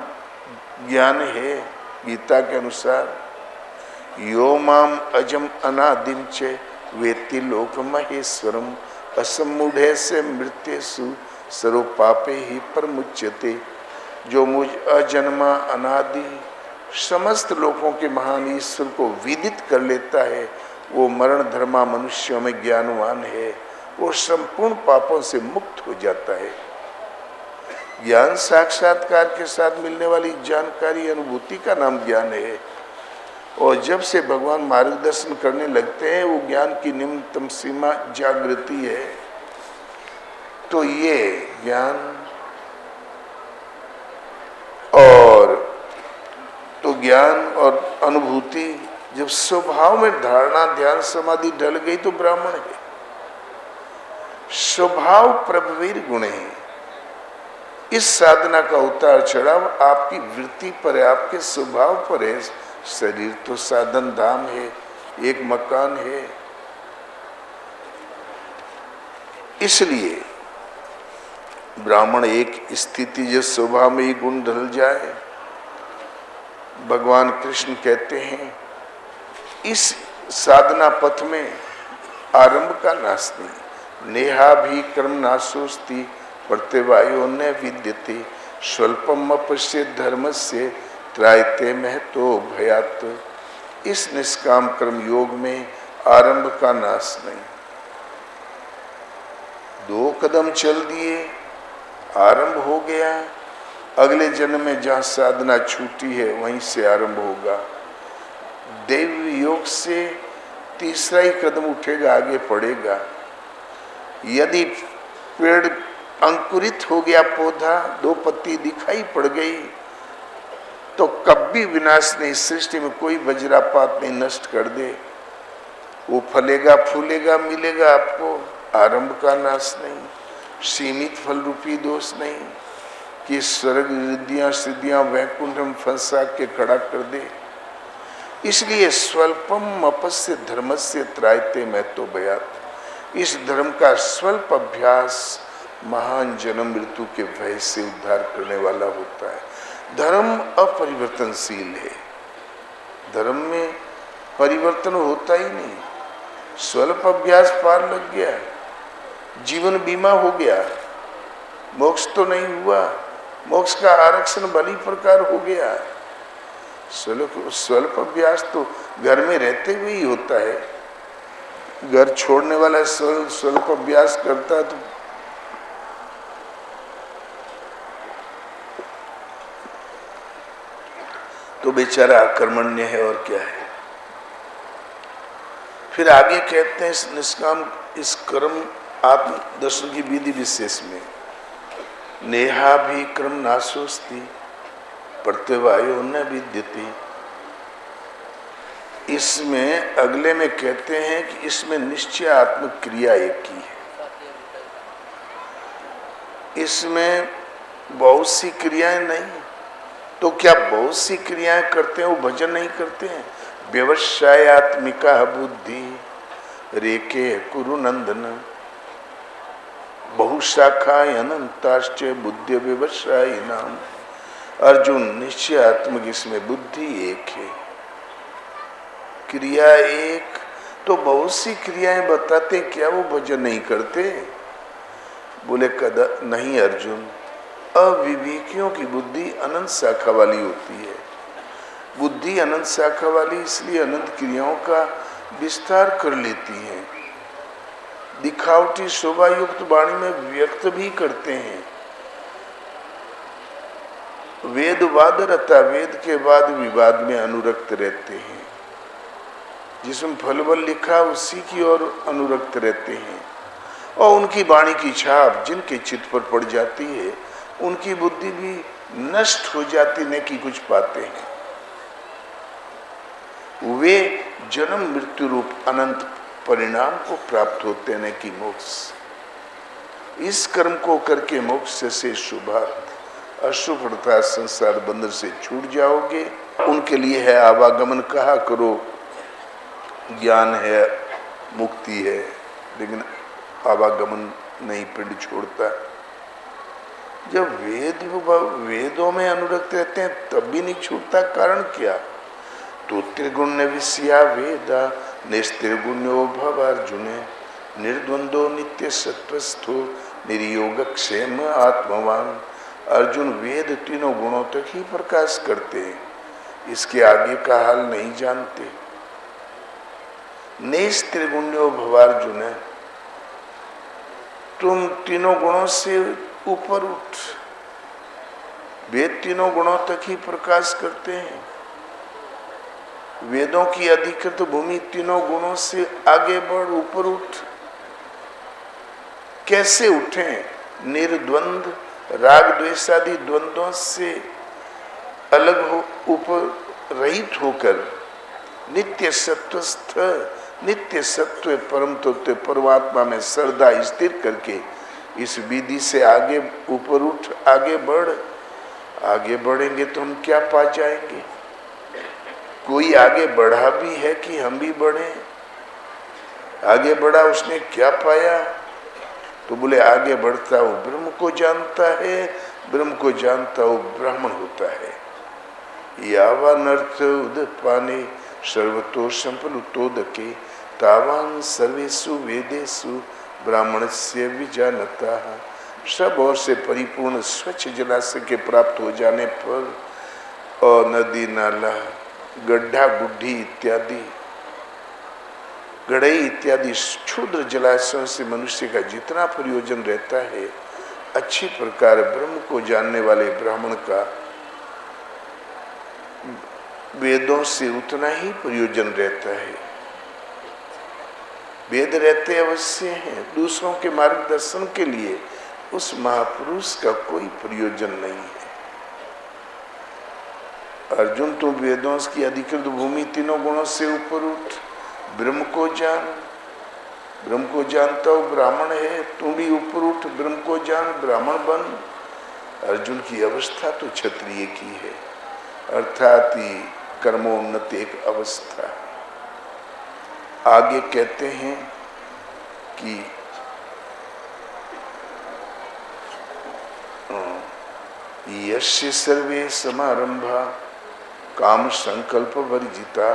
ज्ञान है। गीता के अनुसार यो माम अजम अनादिम च वेत्ति लोक महेश्वरम असमूढ़े से मृत्यु सर्व पापे ही परमुच्यते। जो मुझ अजन्मा अनादि समस्त लोकों के महान ईश्वर को विदित कर लेता है, वो मरण धर्मा मनुष्यों में ज्ञानवान है, वो संपूर्ण पापों से मुक्त हो जाता है। ज्ञान साक्षात्कार के साथ मिलने वाली जानकारी, अनुभूति का नाम ज्ञान है। और जब से भगवान मार्गदर्शन करने लगते हैं, वो ज्ञान की निम्नतम सीमा जागृति है। तो ये ज्ञान और तो ज्ञान और अनुभूति जब स्वभाव में धारणा, ध्यान, समाधि ढल गई तो ब्राह्मण है। स्वभाव प्रभवीर गुण है। इस साधना का उतार चढ़ाव आपकी वृत्ति पर है, आपके स्वभाव पर है। शरीर तो साधन धाम है, एक मकान है। इसलिए ब्राह्मण एक स्थिति जो स्वभाव में ही गुण ढल जाए, भगवान कृष्ण कहते हैं इस साधना पथ में आरंभ का नाश नहीं। नेहा भी कर्म नाशोस्ति प्रत्यवायो न विद्यते स्वल्पम अपश्य धर्म से त्रायते महतो भयात। इस निष्काम कर्म योग में आरंभ का नाश नहीं। 2 कदम चल दिए, आरंभ हो गया। अगले जन्म में जहाँ साधना छूटी है वहीं से आरंभ होगा। दैवी योग से तीसरा ही कदम उठेगा, आगे पड़ेगा। यदि पेड़ अंकुरित हो गया, पौधा 2 पत्ती दिखाई पड़ गई, तो कभी विनाश नहीं। सृष्टि में कोई वज्रापात नहीं नष्ट कर दे। वो फलेगा, फूलेगा, मिलेगा आपको। आरंभ का नाश नहीं। सीमित फल रूपी दोष नहीं कि स्वर्ग रिद्धियां सिद्धियां वैकुंठ में फंसा के खड़ा कर दे। इसलिए स्वल्पम अपस्य धर्मस्य त्रायते महतो भयात। इस धर्म का स्वल्प अभ्यास महान जन्म मृत्यु के भय से उद्धार करने वाला होता है। धर्म अपरिवर्तनशील है। धर्म में परिवर्तन होता ही नहीं। स्वल्प अभ्यास पार लग गया, जीवन बीमा हो गया, मोक्ष तो नहीं हुआ, मोक्ष का आरक्षण भली प्रकार हो गया। स्वल्प अभ्यास तो घर में रहते हुए ही होता है। घर छोड़ने वाला स्वल्प अभ्यास करता है तो बेचारा अकर्मण्य है और क्या है। फिर आगे कहते हैं इस निष्काम, इस कर्म आत्म दर्शन की विधि विशेष में नेहा भी क्रम नाशोस्ति प्रत्यवायो न विद्यते। इसमें अगले में कहते हैं कि इसमें निश्चय आत्म क्रिया एक ही है। इसमें बहुत सी क्रियाएं नहीं, तो क्या बहुत सी क्रियाएं करते हैं वो भजन नहीं करते हैं। व्यवसायत्मिका बुद्धि रेके कुरु नंदन बहुशाखा अनंताश्च बुद्धि व्यवसायी नाम। अर्जुन निश्चयात्मक, इसमें बुद्धि एक है, क्रिया एक, तो बहुत सी क्रियाएं बताते, क्या वो भजन नहीं करते। बोले कदा नहीं अर्जुन, अविवेकियों की बुद्धि अनंत शाखा वाली होती है। बुद्धि अनंत शाखा वाली इसलिए अनंत क्रियाओं का विस्तार कर लेती है, दिखावटी शोभा युक्त वाणी में व्यक्त भी करते हैं। वेद वाद रहता, वेद के बाद विवाद में अनुरक्त रहते हैं, जिसमें फल बल लिखा उसी की ओर अनुरक्त रहते हैं। और उनकी वाणी की छाप जिनके चित्त पर पड़ जाती है, उनकी बुद्धि भी नष्ट हो जाती, न कि कुछ पाते हैं। वे जन्म मृत्यु रूप अनंत परिणाम को प्राप्त होते हैं, न कि मोक्ष। इस कर्म को करके मोक्ष से शुभार्थ अशुभ अर्थात संसार बंधन से छूट जाओगे। उनके लिए है आवागमन, कहा करो ज्ञान है, मुक्ति है, लेकिन आवागमन नहीं, पिंड छोड़ता। जब वेदों में अनुरक्त रहते हैं तब भी नहीं छूटता, कारण क्या। तो त्रिगुण्य विषया वेदा निस्त्रिगुण्यो भव अर्जुन निर्द्वंदो नित्य सत्वस्थो निर्योग क्षेम आत्मवान। अर्जुन वेद तीनों गुणों तक ही प्रकाश करते हैं, इसके आगे का हाल नहीं जानते। निस्त्रिगुण्यो भवार्जुन, तुम तीनों गुणों से ऊपर उठ। वेद तीनों गुणों तक ही प्रकाश करते हैं। वेदों की अधिकृत भूमि तीनों गुणों से आगे बढ़, ऊपर उठ। कैसे उठें। निर्द्वंद, राग द्वेषादि द्वंद्वों से अलग हो, ऊपर रहित होकर नित्य सत्वस्थ, नित्य सत्व परम तत्व परमात्मा में श्रद्धा स्थिर करके इस विधि से आगे ऊपर उठ, आगे बढ़। आगे बढ़ेंगे तो हम क्या पा जाएंगे। कोई आगे बढ़ा भी है कि हम भी बढ़े। आगे बढ़ा, उसने क्या पाया। तो बोले आगे बढ़ता वो ब्रह्म को जानता है, ब्रह्म को जानता वो ब्राह्मण होता है। यावानर्थ उदपाने सर्वतो संपलुतोदके तावान सर्वेषु वेदेषु ब्राह्मणस्य विजानता। सब ओर से परिपूर्ण स्वच्छ जलाशय के प्राप्त हो जाने पर और नदी नाला गड्ढा गुड्ढी इत्यादि गड़ई इत्यादि क्षुद्र जलाशयों से मनुष्य का जितना प्रयोजन रहता है, अच्छी प्रकार ब्रह्म को जानने वाले ब्राह्मण का वेदों से उतना ही प्रयोजन रहता है। वेद रहते अवश्य हैं दूसरों के मार्गदर्शन के लिए, उस महापुरुष का कोई प्रयोजन नहीं है। अर्जुन, तुम वेदों की अधिकृत भूमि तीनों गुणों से ऊपर उठ, ब्रह्म को जान। ब्रह्म को जानता हो ब्राह्मण है, तू भी ऊपर उठ, ब्रह्म को जान, ब्राह्मण बन। अर्जुन की अवस्था तो क्षत्रिय की है, अर्थात ही कर्मोन्नत एक अवस्था। आगे कहते हैं कि यस्य सर्वे समारंभा काम संकल्प वर्जिता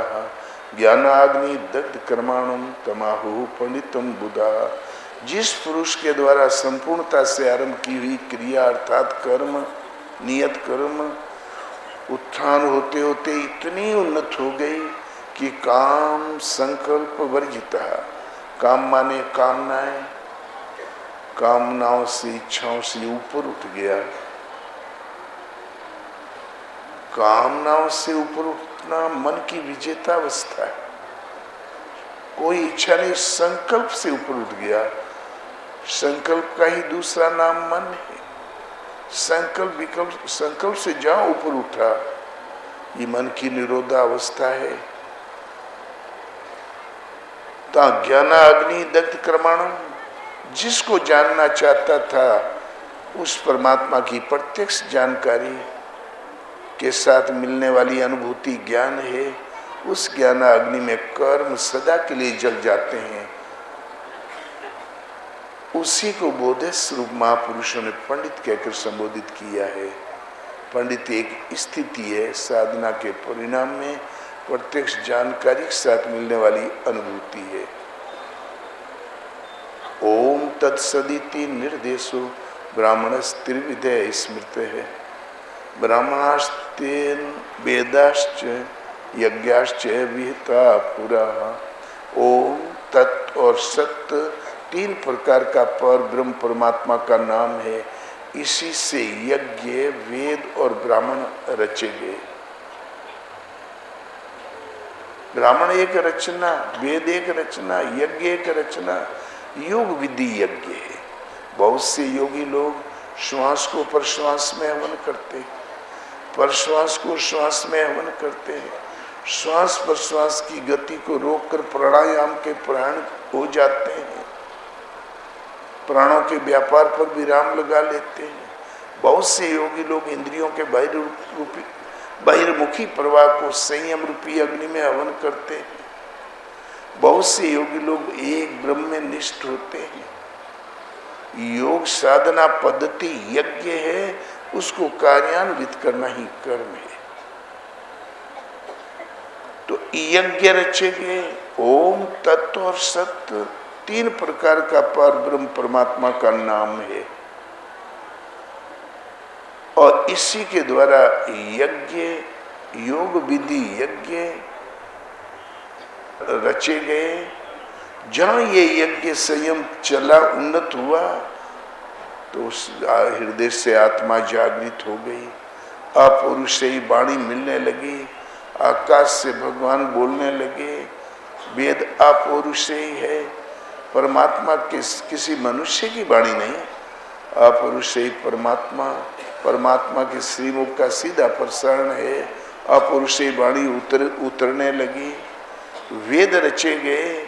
ज्ञानाग्नि दग्ध कर्माणम तमाहु पंडितम बुधा जिस पुरुष के द्वारा संपूर्णता से आरंभ की हुई क्रिया अर्थात कर्म, नियत कर्म उत्थान होते होते इतनी उन्नत हो गई कि काम संकल्प वर्जिता, काम माने कामनाएं, कामनाओं से इच्छाओं से ऊपर उठ गया। कामनाओं से ऊपर उठना मन की विजेता अवस्था है। कोई इच्छा नहीं, संकल्प से ऊपर उठ गया। संकल्प का ही दूसरा नाम मन है। संकल्प विकल्प, संकल्प से जहां ऊपर उठा, ये मन की निरोधा अवस्था है। ता ज्ञानाग्नि दग्ध क्रमाणम, जिसको जानना चाहता था उस परमात्मा की प्रत्यक्ष जानकारी के साथ मिलने वाली अनुभूति ज्ञान है। उस ज्ञानाग्नि में कर्म सदा के लिए जल जाते हैं। उसी को बोधे स्वरूप महापुरुषों ने पंडित कहकर संबोधित किया है। पंडित एक स्थिति है, साधना के परिणाम में प्रत्यक्ष जानकारी के साथ मिलने वाली अनुभूति है। ओम तत्सदिति निर्देशो ब्राह्मणस्त्रिविधे स्मृत है। ब्राह्मणास्तेन वेदाश्च यज्ञाश्च विहिता पुरा। ओम तत् और सत्य तीन प्रकार का पर ब्रह्म परमात्मा का नाम है। इसी से यज्ञ, वेद और ब्राह्मण रचे गए। ब्राह्मण एक रचना, वेद एक रचना, यज्ञ एक रचना, योग विधि यज्ञ है। बहुत से योगी लोग श्वास को प्रश्वास में हवन करते हैं, प्रश्वास को श्वास में हवन करते हैं, श्वास प्रश्वास की गति को रोककर प्राणायाम के प्राण हो जाते हैं, प्राणों के व्यापार पर विराम लगा लेते हैं। बहुत से योगी लोग इंद्रियों के बहिर्मुखी प्रवाह को संयम रूपी अग्नि में हवन करते हैं। बहुत से योगी लोग एक ब्रह्म में निष्ठ होते हैं। योग साधना पद्धति यज्ञ है, उसको कार्यान्वित करना ही कर्म है। तो यज्ञ रचेंगे। ओम तत्व और सत्य तीन प्रकार का पर ब्रह्म परमात्मा का नाम है और इसी के द्वारा यज्ञ, योग विधि यज्ञ रचे गए। जहां ये यज्ञ संयम चला, उन्नत हुआ, तो उस हृदय से आत्मा जागृत हो गई। अपौरुष से ही वाणी मिलने लगी, आकाश से भगवान बोलने लगे। वेद अपौरुष से ही है, परमात्मा किसी मनुष्य की वाणी नहीं। अपौरुष से ही परमात्मा के श्रीमुख का सीधा प्रसारण है। अपौरुष से ही वाणी उतरने लगी। वेद रचे गए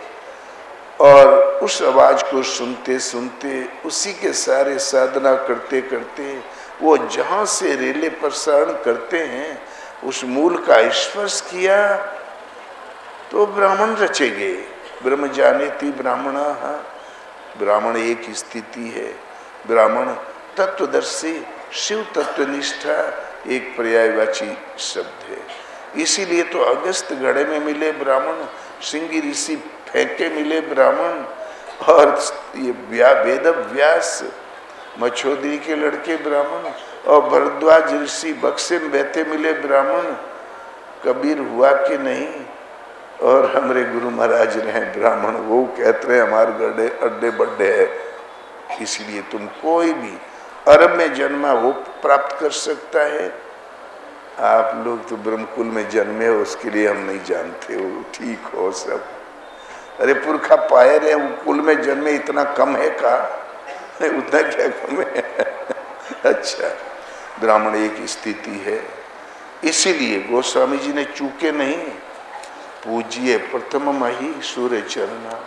और उस आवाज को सुनते सुनते, उसी के सारे साधना करते करते वो जहां से रेले प्रसारण करते हैं उस मूल का स्पर्श किया तो ब्राह्मण रचे गए। ब्रह्म जानेति ब्राह्मण, ब्राह्मण एक स्थिति है। ब्राह्मण तत्वदर्शी, शिव तत्वनिष्ठा एक पर्यायवाची शब्द है। इसीलिए तो अगस्त गढ़े में मिले ब्राह्मण, सिंगी ऋषि फेंके मिले ब्राह्मण, और ये वेद व्यास मछोदरी के लड़के ब्राह्मण, और भरद्वाज ऋषि बक्से में बहते मिले ब्राह्मण। कबीर हुआ कि नहीं, और हमारे गुरु महाराज रहे ब्राह्मण, वो कहते रहे हमारे गड्ढे अड्डे बड्डे है। इसलिए तुम कोई भी अरब में जन्मा वो प्राप्त कर सकता है। आप लोग तो ब्रह्मकुल में जन्मे हो, उसके लिए हम नहीं जानते हो, ठीक हो सब। अरे पुरखा पाए रहे, वो कुल में जन्मे इतना कम है का? उतना क्या कम है? अच्छा, ब्राह्मण एक स्थिति है। इसीलिए गोस्वामी जी ने चूके नहीं, पूजिए प्रथम मही सूर्य चरना,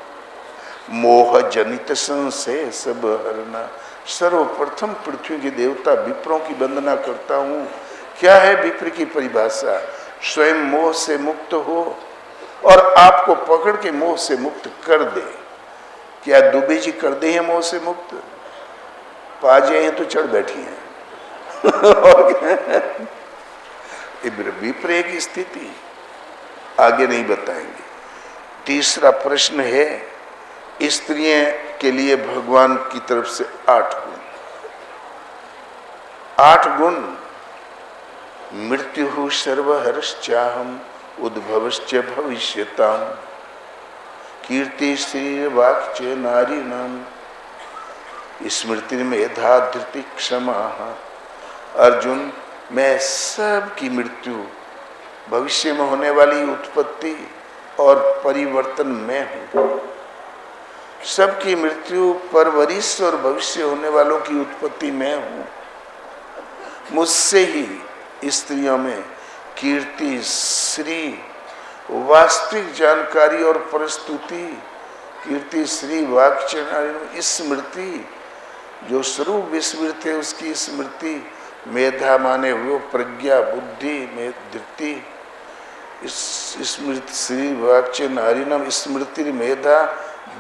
मोह जनित संशय सब हरना। सर्वप्रथम पृथ्वी के देवता विप्रों की वंदना करता हूँ। क्या है विप्र की परिभाषा? स्वयं मोह से मुक्त हो और आपको पकड़ के मोह से मुक्त कर दे। क्या दुबे जी कर दे हैं मोह से मुक्त? पाजे हैं तो चढ़ बैठी हैं। और विप्र एक स्थिति, आगे नहीं बताएंगे। तीसरा प्रश्न है स्त्रियों के लिए भगवान की तरफ से 8 गुण। 8 गुण, मृत्यु सर्वहरश्चाहम उद्भवश्च भविष्यताम कीर्ति श्री वाक्च नारीणाम स्मृति मेधा धृति क्षमा। अर्जुन, मैं सबकी मृत्यु, भविष्य में होने वाली उत्पत्ति और परिवर्तन मैं हूं। सबकी मृत्यु, परवरिश और भविष्य होने वालों की उत्पत्ति मैं हूं। मुझसे ही स्त्रियों में कीर्ति, श्री, वास्तविक जानकारी और प्रस्तुति, कीर्ति, श्री, वाक्य, स्मृति, जो स्वरूप विस्मृत है उसकी स्मृति, मेधा माने वो प्रज्ञा, बुद्धि में धृति, स्मृति, श्री, वाक्य, नारीनम, स्मृति, मेधा,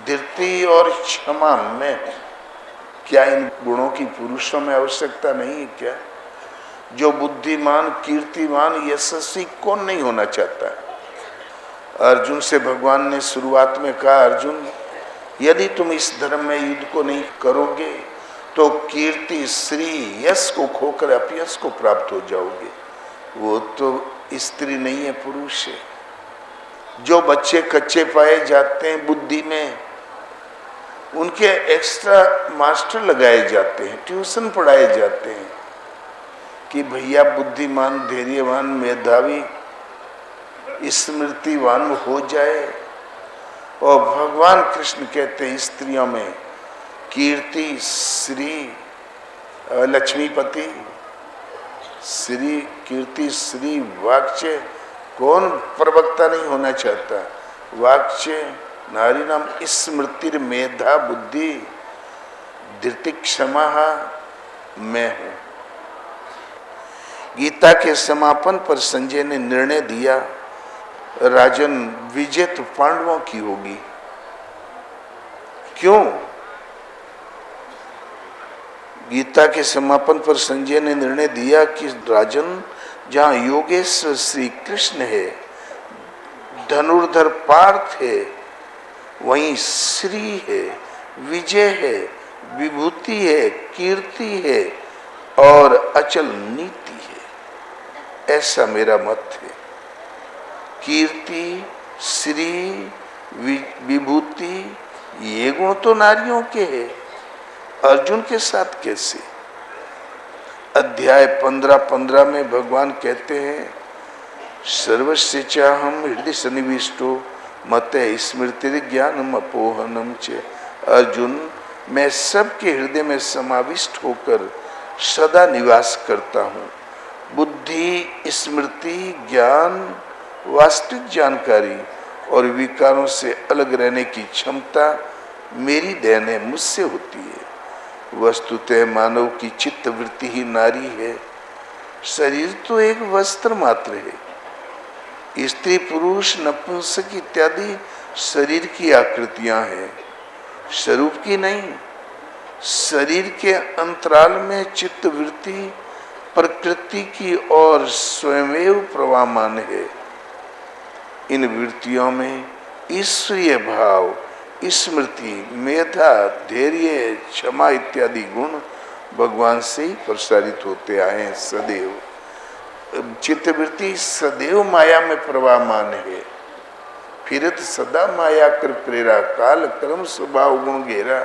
धृति और क्षमा में। क्या इन गुणों की पुरुषों में आवश्यकता नहीं है क्या? जो बुद्धिमान, कीर्तिमान, यशस्वी कौन नहीं होना चाहता? अर्जुन से भगवान ने शुरुआत में कहा, अर्जुन यदि तुम इस धर्म में युद्ध को नहीं करोगे तो कीर्ति, श्री, यश को खोकर अपयश को प्राप्त हो जाओगे। वो तो स्त्री नहीं है, पुरुष है। जो बच्चे कच्चे पाए जाते हैं बुद्धि में, उनके एक्स्ट्रा मास्टर लगाए जाते हैं, ट्यूशन पढ़ाए जाते हैं कि भैया बुद्धिमान, धैर्यवान, मेधावी, स्मृतिवान हो जाए। और भगवान कृष्ण कहते हैं स्त्रियों में कीर्ति, श्री, लक्ष्मीपति, श्री, कीर्ति, श्री, वाक्य, कौन प्रवक्ता नहीं होना चाहता? वाक्य, नारी नाम, स्मृति, मेधा, बुद्धि, धृति, क्षमा मैं हूं। गीता के समापन पर संजय ने निर्णय दिया, राजन, विजय तो पांडवों की होगी। क्यों? गीता के समापन पर संजय ने निर्णय दिया कि राजन, जहां योगेश्वर श्री कृष्ण है, धनुर्धर पार्थ है, वहीं श्री है, विजय है, विभूति है, कीर्ति है और अचल नीति है। ऐसा मेरा मत है। कीर्ति, श्री, विभूति, ये गुण तो नारियों के हैं, अर्जुन के साथ कैसे? अध्याय 15 में भगवान कहते हैं, सर्वस्य चाहम हृदय सन्निविष्टो मते स्मृति ज्ञानम अपोहनम च। अर्जुन, मैं सबके हृदय में समाविष्ट होकर सदा निवास करता हूँ। बुद्धि, स्मृति, ज्ञान, वास्तविक जानकारी और विकारों से अलग रहने की क्षमता मेरी देन है, मुझसे होती है। वस्तुतः मानव की चित्त वृत्ति ही नारी है। शरीर तो एक वस्त्र मात्र है। स्त्री, पुरुष, नपुंसक इत्यादि शरीर की आकृतियां हैं, स्वरूप की नहीं। शरीर के अंतराल में चित्त वृत्ति प्रकृति की और स्वयमेव प्रवाहमान है। इन वृत्तियों में ईश्वरीय भाव, स्मृति, मेधा, धैर्य, क्षमा इत्यादि गुण भगवान से ही प्रसारित होते आए हैं सदैव। चित्तवृत्ति सदैव माया में प्रवाहमान है, फिरत सदा माया कर प्रेरा, काल कर्म स्वभाव गुण घेरा।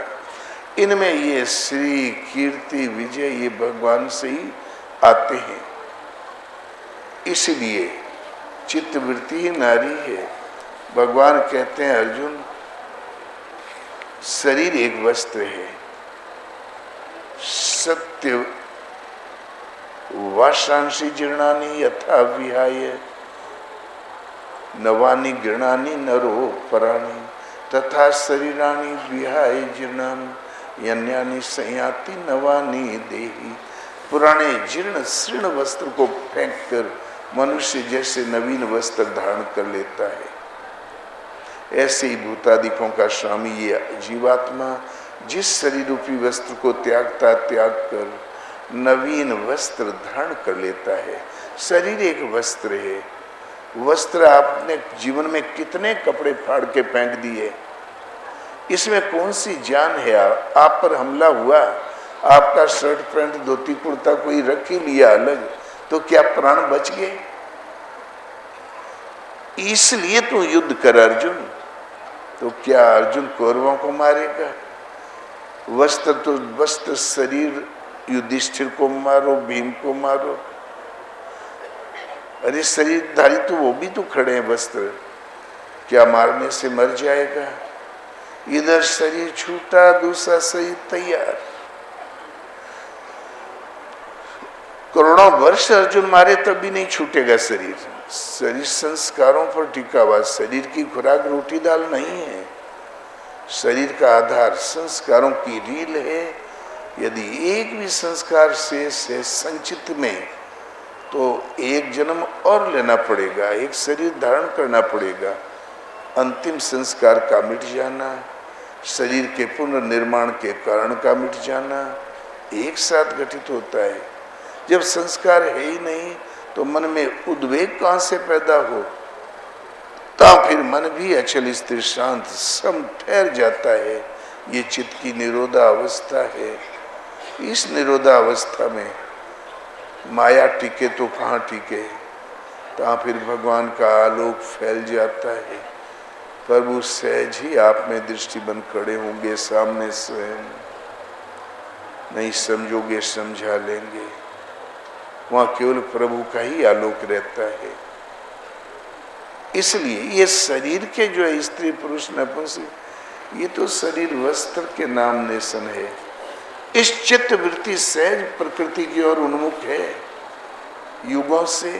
इनमें ये श्री, कीर्ति, विजय ये भगवान से ही आते हैं। इसलिए चित्तवृत्ति ही नारी है। भगवान कहते हैं, अर्जुन, शरीर एक वस्त्र है। सत्य वाशांसी जीर्णानि यथा विहाय नवानि गृणानि नरो पराणि तथा शरीरानि विहाय जीर्णानि यन्यानि संयाति नवानि देहि। पुराने जीर्ण शीर्ण वस्त्र को फेंककर मनुष्य जैसे नवीन वस्त्र धारण कर लेता है, ऐसे ही भूतादिकों का स्वामी ये जीवात्मा जिस शरीर रूपी वस्त्र को त्यागता, त्याग कर नवीन वस्त्र धारण कर लेता है। शरीर एक वस्त्र है। वस्त्र आपने जीवन में कितने कपड़े फाड़ के फेंक दिए, इसमें कौन सी जान है? आप पर हमला हुआ, आपका शर्ट पैंट धोती कुर्ता कोई रख ही लिया अलग, तो क्या प्राण बच गए? इसलिए तू युद्ध कर अर्जुन। तो क्या अर्जुन कौरवों को मारेगा? वस्त्र तो वस्त्र, शरीर युधिष्ठिर को मारो, भीम को मारो। अरे शरीरधारी तो वो भी तो खड़े हैं वस्त्र, क्या मारने से मर जाएगा? इधर शरीर छूटा, दूसरा शरीर तैयार। करोड़ों वर्ष अर्जुन मारे तब भी नहीं छूटेगा शरीर। शरीर संस्कारों पर टिका हुआ, शरीर की खुराक रोटी दाल नहीं है। शरीर का आधार संस्कारों की रील है। यदि एक भी संस्कार शेष है संचित में, तो एक जन्म और लेना पड़ेगा, एक शरीर धारण करना पड़ेगा। अंतिम संस्कार का मिट जाना, शरीर के पुनर्निर्माण के कारण का मिट जाना एक साथ घटित होता है। जब संस्कार है ही नहीं तो मन में उद्वेग कहां से पैदा हो? तब फिर मन भी अचल स्थिर शांत सम ठहर जाता है। ये चित्त की निरोधा अवस्था है। इस निरोधा अवस्था में माया टिके तो कहाँ टिके? तहाँ फिर भगवान का आलोक फैल जाता है। प्रभु सहज ही आप में दृष्टि बन खड़े होंगे सामने स्वयं। नहीं समझोगे समझा लेंगे। वहाँ केवल प्रभु का ही आलोक रहता है। इसलिए ये शरीर के जो है स्त्री पुरुष नपुंसक, ये तो शरीर वस्त्र के नाम नेसन है। इस चित्त वृत्ति सहज प्रकृति की ओर उन्मुख है युगों से।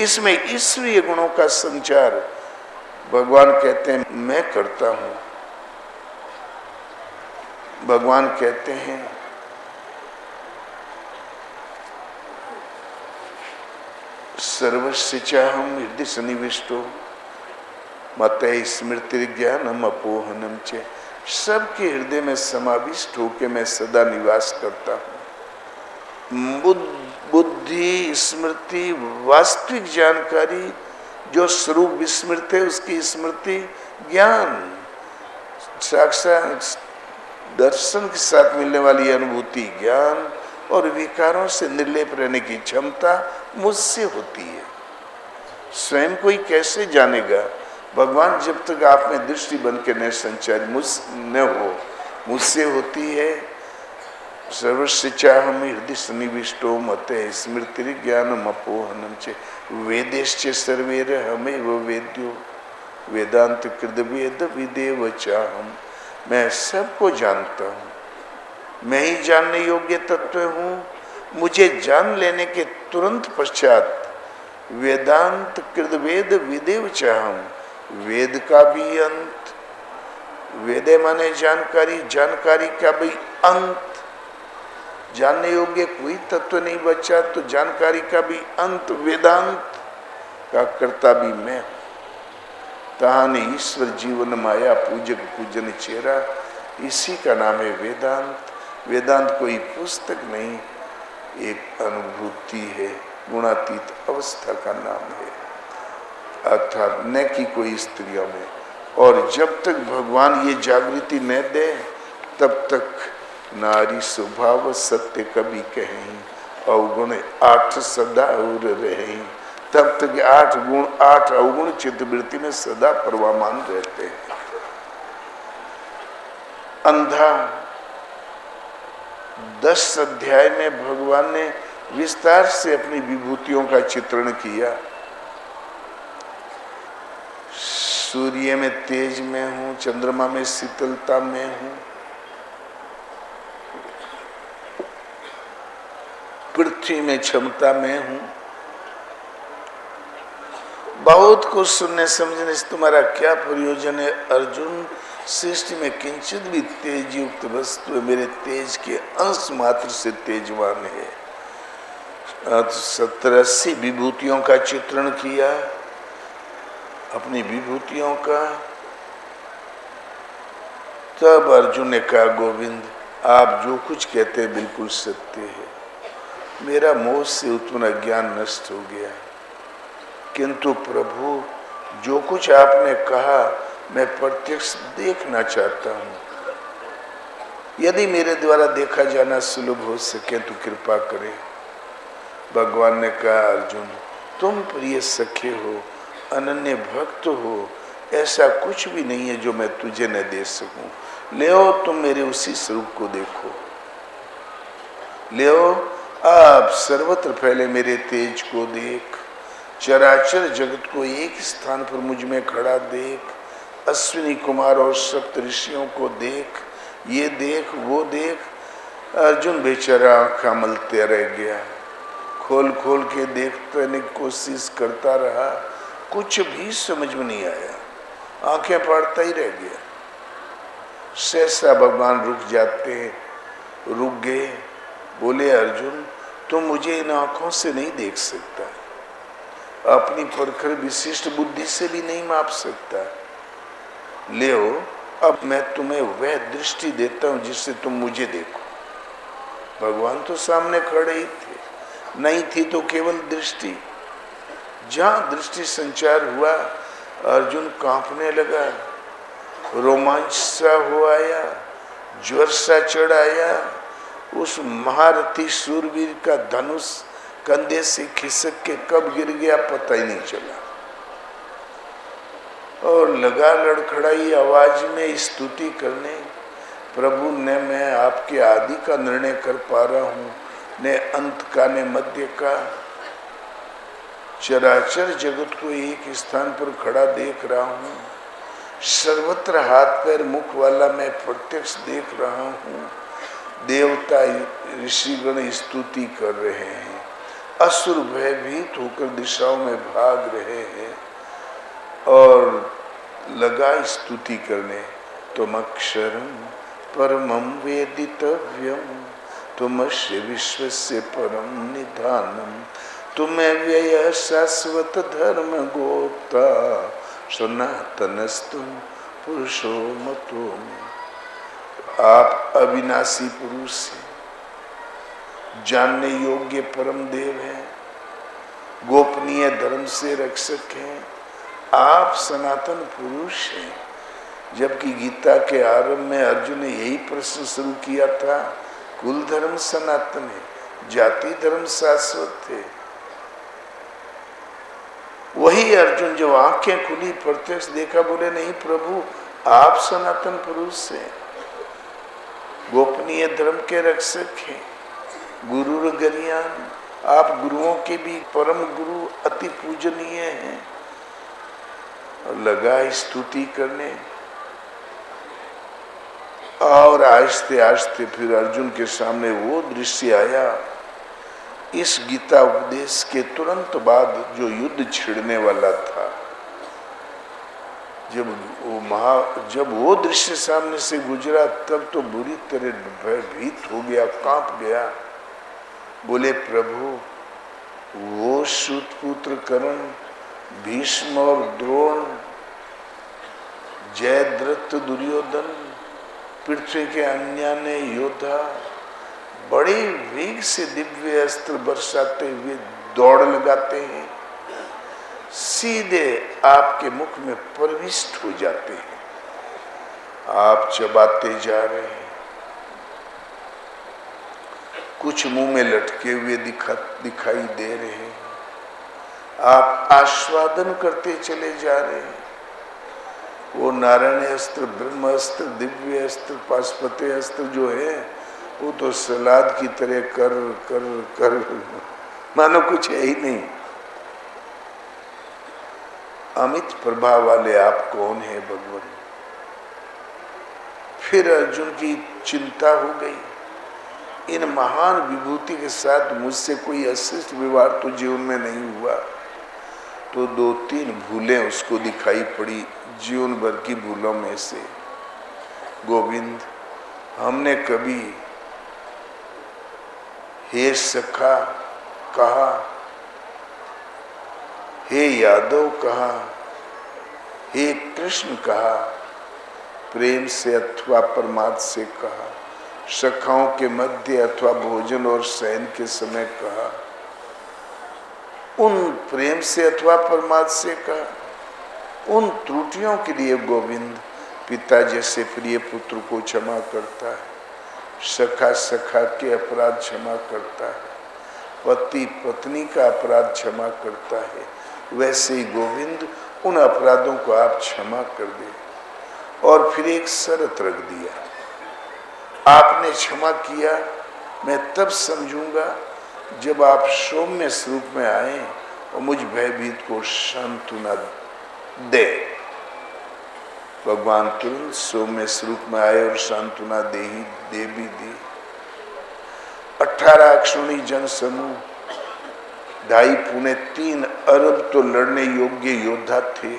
इसमें ईश्वरीय गुणों का संचार भगवान कहते हैं मैं करता हूं। भगवान कहते हैं सर्वस्य चाहम हृदय सन्निविष्टो मत्तः स्मृति ज्ञानम अपोहनम च। सबके हृदय में समाविष्ट होकर मैं सदा निवास करता हूँ। बुद्धि, स्मृति, वास्तविक जानकारी, जो स्वरूप विस्मृत है उसकी स्मृति, ज्ञान, साक्षात दर्शन के साथ मिलने वाली अनुभूति, ज्ञान और विकारों से निर्लेप रहने की क्षमता मुझसे होती है। स्वयं कोई कैसे जानेगा? भगवान जब तक आप में दृष्टि बन के न संचार मुझ न हो, मुझसे होती है। सर्वस्य चाहम हृदय सन्निविष्टो मते स्मृति ज्ञानम अपोहनम च। वेदेश्च सर्वेर हमेव वेद्यो वेदांत कृत वेद विदेव चाहम। मैं सबको जानता हूँ, मैं ही जानने योग्य तत्व हूँ। मुझे जान लेने के तुरंत पश्चात वेदांत कृत वेद विदेव चाहम, वेद का भी अंत, वेदे माने जानकारी, जानकारी का भी अंत। जानने योग्य कोई तत्व नहीं बचा तो जानकारी का भी अंत, वेदांत का कर्ता भी मैं हूं। तहाने ईश्वर जीवन माया पूजक पूजन चेहरा, इसी का नाम है वेदांत। वेदांत कोई पुस्तक नहीं, एक अनुभूति है, गुणातीत अवस्था का नाम है, अर्थात न कि कोई स्त्रियों में। और जब तक भगवान ये जागृति न दे तब तक नारी स्वभाव सत्य कभी कहें, अवगुण 8 सदा और रहें। तब तक 8 गुण 8 अवगुण चित्तवृत्ति में सदा प्रवाहमान रहते हैं। अंधा 10 अध्याय में भगवान ने विस्तार से अपनी विभूतियों का चित्रण किया। सूर्य में तेज में हूं, चंद्रमा में शीतलता में हूं, पृथ्वी में क्षमता में हूं। बहुत कुछ सुनने समझने से तुम्हारा क्या प्रयोजन है अर्जुन? सृष्टि में किंचित भी तेज युक्त वस्तु मेरे तेज के अंश मात्र से तेजवान है। 70-80 विभूतियों का चित्रण किया, अपनी विभूतियों का। तब अर्जुन ने कहा गोविंद आप जो कुछ कहते हैं बिल्कुल सत्य है। मेरा मोह से उत्पन्न ज्ञान नष्ट हो गया, किंतु प्रभु जो कुछ आपने कहा मैं प्रत्यक्ष देखना चाहता हूँ। यदि मेरे द्वारा देखा जाना सुलभ हो सके तो कृपा करें। भगवान ने कहा, अर्जुन तुम प्रिय सखे हो, अनन्य भक्त हो, ऐसा कुछ भी नहीं है जो मैं तुझे न दे सकूं। ले आओ तुम मेरे उसी स्वरूप को देखो। ले आओ आप सर्वत्र फैले मेरे तेज को देख। चराचर जगत को एक स्थान पर मुझ में खड़ा देख। अश्विनी कुमार और सप्त ऋषियों को देख, ये देख वो देख। अर्जुन बेचारा आंखें मलते रह गया, खोल खोल के देखने की कोशिश करता रहा, कुछ भी समझ में नहीं आया, आंखें फाड़ता ही रह गया। सहसा भगवान रुक जाते, रुक गए, बोले अर्जुन तुम मुझे इन आंखों से नहीं देख सकता, अपनी प्रखर विशिष्ट बुद्धि से भी नहीं माप सकता। ले अब मैं तुम्हें वह दृष्टि देता हूं जिससे तुम मुझे देखो। भगवान तो सामने खड़े ही थे, नहीं थी तो केवल दृष्टि। जहां दृष्टि संचार हुआ अर्जुन कांपने लगा, रोमांच सा हो आया, ज्वर सा चढ़ आया। उस महारथी सूरवीर का धनुष कंधे से खिसक के कब गिर गया पता ही नहीं चला, और लगा लड़खड़ाई आवाज में स्तुति करने, प्रभु ने मैं आपके आदि का निर्णय कर पा रहा हूँ, ने अंत का ने मध्य का, चराचर जगत को एक स्थान पर खड़ा देख रहा हूँ, सर्वत्र हाथ पैर मुख वाला मैं प्रत्यक्ष देख रहा हूँ। देवता ऋषिगण स्तुति कर रहे हैं, असुर भयभीत होकर दिशाओं में भाग रहे हैं और लगा स्तुति करने। तुम अक्षरम परमं वेदितव्यम, तुमस्य विश्वस्य परम निधानम, तुम्हें व्यय शाश्वत धर्म गोप्ता, सनातनस्तुम पुरुषो मतो। आप अविनाशी पुरुष हैं, जानने योग्य परम देव हैं, गोपनीय धर्म से रक्षक हैं, आप सनातन पुरुष हैं। जबकि गीता के आरंभ में अर्जुन ने यही प्रश्न शुरू किया था, कुल धर्म सनातन है, जाति धर्म शाश्वत है। वही अर्जुन जो आंखें खुली प्रत्यक्ष देखा, बोले नहीं प्रभु आप सनातन पुरुष हैं, गोपनीय धर्म के रक्षक हैं, गुरु गरियान, आप गुरुओं के भी परम गुरु अति पूजनीय हैं। और लगा स्तुति करने, और आहिस्ते आहिस्ते फिर अर्जुन के सामने वो दृश्य आया। इस गीता उपदेश के तुरंत बाद जो युद्ध छिड़ने वाला था, जब वो दृश्य सामने से गुजरा तब तो बुरी तरह भयभीत हो गया, कांप गया। बोले प्रभु वो सूतपुत्र कर्ण, भीष्म और द्रोण, जयद्रथ, दुर्योधन, पृथ्वी के अन्य योद्धा बड़े वेग से दिव्य अस्त्र बरसाते हुए दौड़ लगाते हैं, सीधे आपके मुख में प्रविष्ट हो जाते हैं। आप चबाते जा रहे हैं, कुछ मुंह में लटके हुए दिखाई दे रहे हैं, आप आस्वादन करते चले जा रहे हैं। वो नारायण अस्त्र, ब्रह्म अस्त्र, दिव्य अस्त्र, पाशुपति अस्त्र जो है वो तो सलाद की तरह कर कर कर मानो कुछ है ही नहीं। अमित प्रभाव वाले आप कौन है भगवान? फिर अर्जुन की चिंता हो गई, इन महान विभूति के साथ मुझसे कोई अशिष्ट व्यवहार तो जीवन में नहीं हुआ। तो 2-3 भूलें उसको दिखाई पड़ी जीवन भर की भूलों में से। गोविंद, हमने कभी हे सखा कहा, हे यादव कहा, हे कृष्ण कहा, प्रेम से अथवा परमार्थ से कहा, सखाओं के मध्य अथवा भोजन और शयन के समय कहा, उन प्रेम से अथवा परमार्थ से कहा, उन त्रुटियों के लिए गोविंद पिता जैसे प्रिय पुत्र को क्षमा करता है, सखा सखा के अपराध क्षमा करता है, पति पत्नी का अपराध क्षमा करता है, वैसे ही गोविंद उन अपराधों को आप क्षमा कर दे। और फिर एक शर्त रख दिया, आपने क्षमा किया, मैं तब समझूंगा जब आप सौम्य स्वरूप में आए और मुझ भयभीत को सांत्वना दे। भगवान तुरंत सौम्य स्वरूप में आए और सांत्वना दे भी दी। 18 अक्षौणी जन समूह, 2.5-3 अरब तो लड़ने योग्य योद्धा थे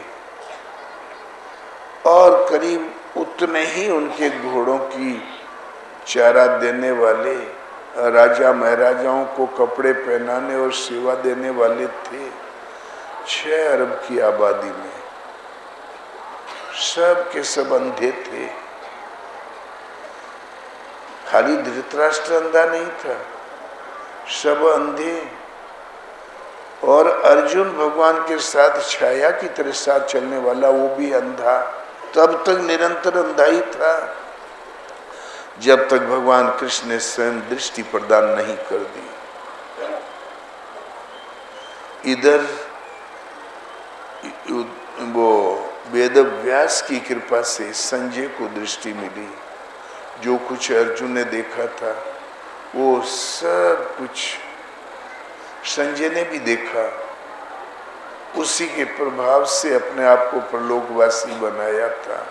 और करीब उतने ही उनके घोड़ों की चारा देने वाले, राजा महाराजाओं को कपड़े पहनाने और सेवा देने वाले थे। 6 अरब की आबादी में सब के सब अंधे थे। खाली धृतराष्ट्र अंधा नहीं था, सब अंधे। और अर्जुन भगवान के साथ छाया की तरह साथ चलने वाला, वो भी अंधा। तब तक निरंतर अंधा ही था जब तक भगवान कृष्ण ने स्वयं दृष्टि प्रदान नहीं कर दी। इधर वो वेद व्यास की कृपा से संजय को दृष्टि मिली। जो कुछ अर्जुन ने देखा था वो सब कुछ संजय ने भी देखा। उसी के प्रभाव से अपने आप को परलोकवासी बनाया था,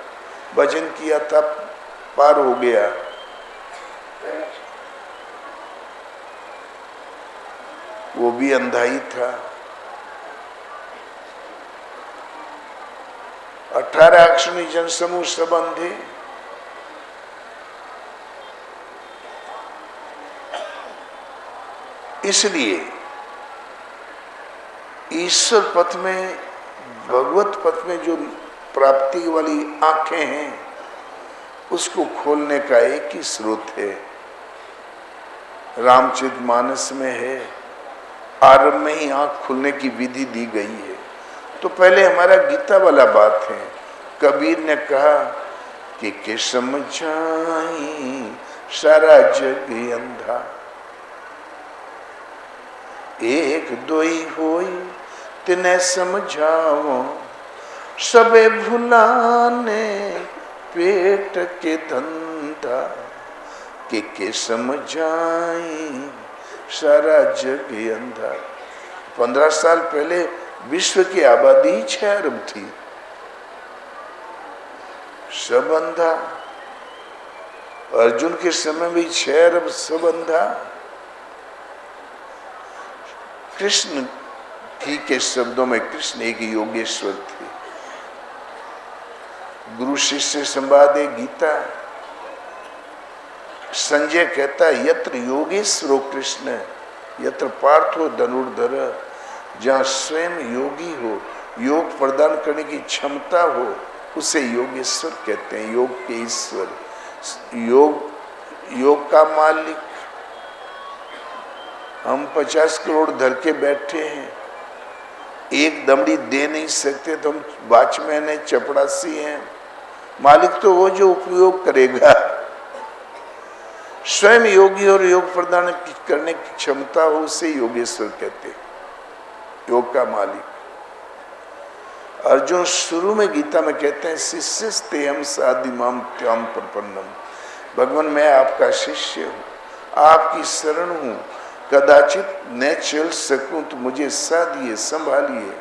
भजन किया था, पार हो गया। वो भी अंधा ही था। 18 अक्षौणी जन समूह सब अंधे। इसलिए ईश्वर पथ में, भगवत पथ में जो प्राप्ति वाली आंखें हैं, उसको खोलने का एक ही स्रोत है, रामचरितमानस में है। आरंभ में ही आंख खुलने की विधि दी गई है। तो पहले हमारा गीता वाला बात है। कबीर ने कहा कि समझाई सारा जग अंधा, एक दोई होई तिन्हें समझाओ, सबे भुलाने पेट के धंधा, के समझाई सारा जग अंधा। 15 साल पहले विश्व की आबादी 6 अरब थी, सब अंधा। अर्जुन के समय भी 6 अरब सब अंधा। कृष्ण ही के शब्दों में कृष्ण एक योगेश्वर थे। गुरु शिष्य संवाद है गीता। संजय कहता है यत्र योगेश्वरो कृष्ण यत्र पार्थो धनुर्धर, जहाँ स्वयं योगी हो, योग प्रदान करने की क्षमता हो, उसे योगेश्वर कहते हैं, योग के ईश्वर। योग का मालिक। हम 50 करोड़ धर के बैठे हैं, एक दमड़ी दे नहीं सकते तो हम वॉचमैन है, चपड़ासी हैं। मालिक तो वो जो उपयोग करेगा। स्वयं योगी और योग प्रदान करने की क्षमता हो, उसे योगेश्वर कहते हैं, योग का मालिक। अर्जुन शुरू में गीता में कहते हैं शिष्यस्ते हम साधिमाम त्याम प्रपन्नम, भगवान मैं आपका शिष्य हूँ, आपकी शरण हूँ, कदाचित न चल सकूं तो मुझे साधिए, संभालिए,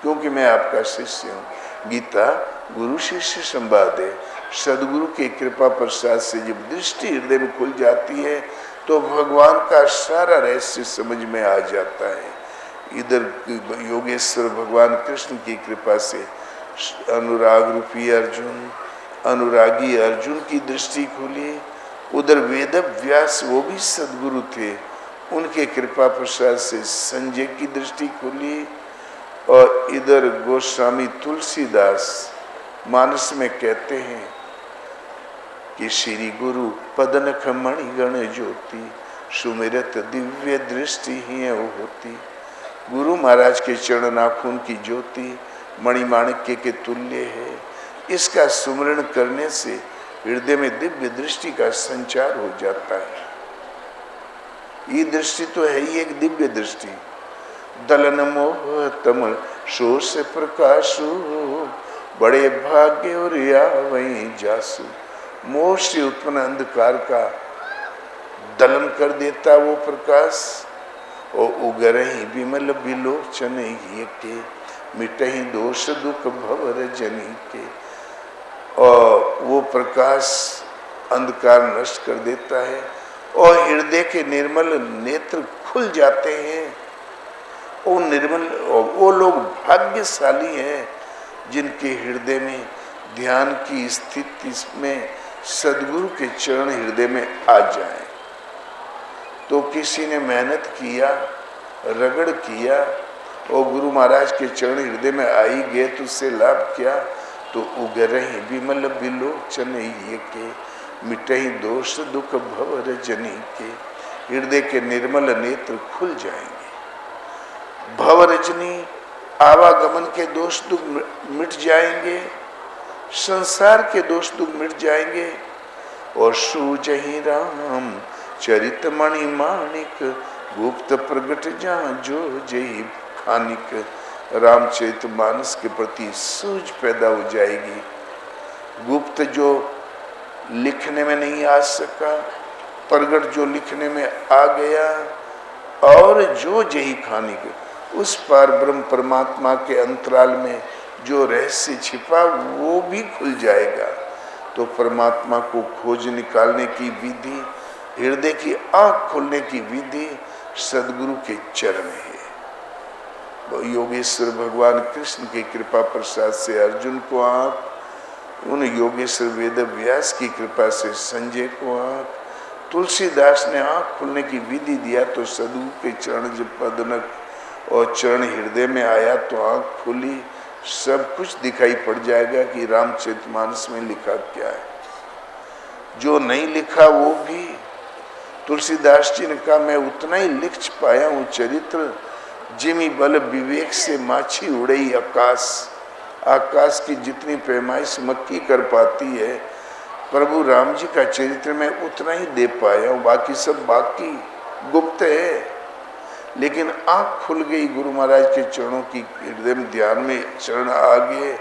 क्योंकि मैं आपका शिष्य हूँ। गीता गुरु शिष्य संवाद है। सदगुरु की कृपा प्रसाद से जब दृष्टि हृदय में खुल जाती है तो भगवान का सारा रहस्य समझ में आ जाता है। इधर योगेश्वर भगवान कृष्ण की कृपा से अनुराग रूपी अर्जुन, अनुरागी अर्जुन की दृष्टि खुली। उधर वेद व्यास वो भी सदगुरु थे, उनके कृपा प्रसाद से संजय की दृष्टि खुली। और इधर गोस्वामी तुलसीदास मानस में कहते हैं कि श्री गुरु पदनख मणिगण ज्योति, सुमिरत दिव्य दृष्टि ही होती। गुरु महाराज के चरण नाखून की ज्योति मणिमाणिक्य के तुल्य है। इसका सुमरण करने से हृदय में दिव्य दृष्टि का संचार हो जाता है। ये दृष्टि तो है ही एक दिव्य दृष्टि। दलन मोह तम शोष प्रकाशु, बड़े भाग्य और या वही जासु। मोह से उत्पन्न अंधकार का दलन कर देता वो प्रकाश, और उगरही विमल विलोचन ये के, मिटही दोष दुख भवर जनी के। और वो प्रकाश अंधकार नष्ट कर देता है और हृदय के निर्मल नेत्र खुल जाते हैं। वो लोग भाग्यशाली हैं जिनके हृदय में ध्यान की स्थिति में सद्गुरु के चरण हृदय में आ जाएं। तो किसी ने मेहनत किया, रगड़ किया और गुरु महाराज के चरण हृदय में आई गए तो उससे लाभ क्या? तो उगरही विमल विलोचन ये के, मिटही दोष दुख भवर जनी के। हृदय के निर्मल नेत्र खुल जाएंगे। भवरजनी आवागमन के दोष दुख मिट जाएंगे, संसार के दोष दुख मिट जाएंगे। और सूझहि राम चरित मणि माणिक, गुप्त प्रगट जहाँ जो जही खानिक। रामचरित मानस के प्रति सूझ पैदा हो जाएगी। गुप्त जो लिखने में नहीं आ सका, प्रगट जो लिखने में आ गया, और जो जही खानिक उस पार ब्रह्म परमात्मा के अंतराल में जो रहस्य छिपा वो भी खुल जाएगा। तो परमात्मा को खोज निकालने की विधि, हृदय की आंख खोलने की विधि सदगुरु के चरण है। योगेश्वर भगवान कृष्ण की कृपा प्रसाद से अर्जुन को आंख, उन योगेश्वर वेद व्यास की कृपा से संजय को आंख, तुलसीदास ने आंख खोलने की विधि दिया तो सदगुरु के चरण जब पदनक और चरण हृदय में आया तो आंख खुली। सब कुछ दिखाई पड़ जाएगा कि रामचरितमानस में लिखा क्या है। जो नहीं लिखा वो भी, तुलसीदास जी ने कहा मैं उतना ही लिख पाया हूँ चरित्र, जिमी बल विवेक से माछी उड़ई आकाश। आकाश की जितनी पैमाइश मक्की कर पाती है, प्रभु राम जी का चरित्र में उतना ही दे पाया हूँ, बाकी सब बाकी गुप्त है। लेकिन आंख खुल गई गुरु महाराज के चरणों की, हृदय में ध्यान में चरण आ गए,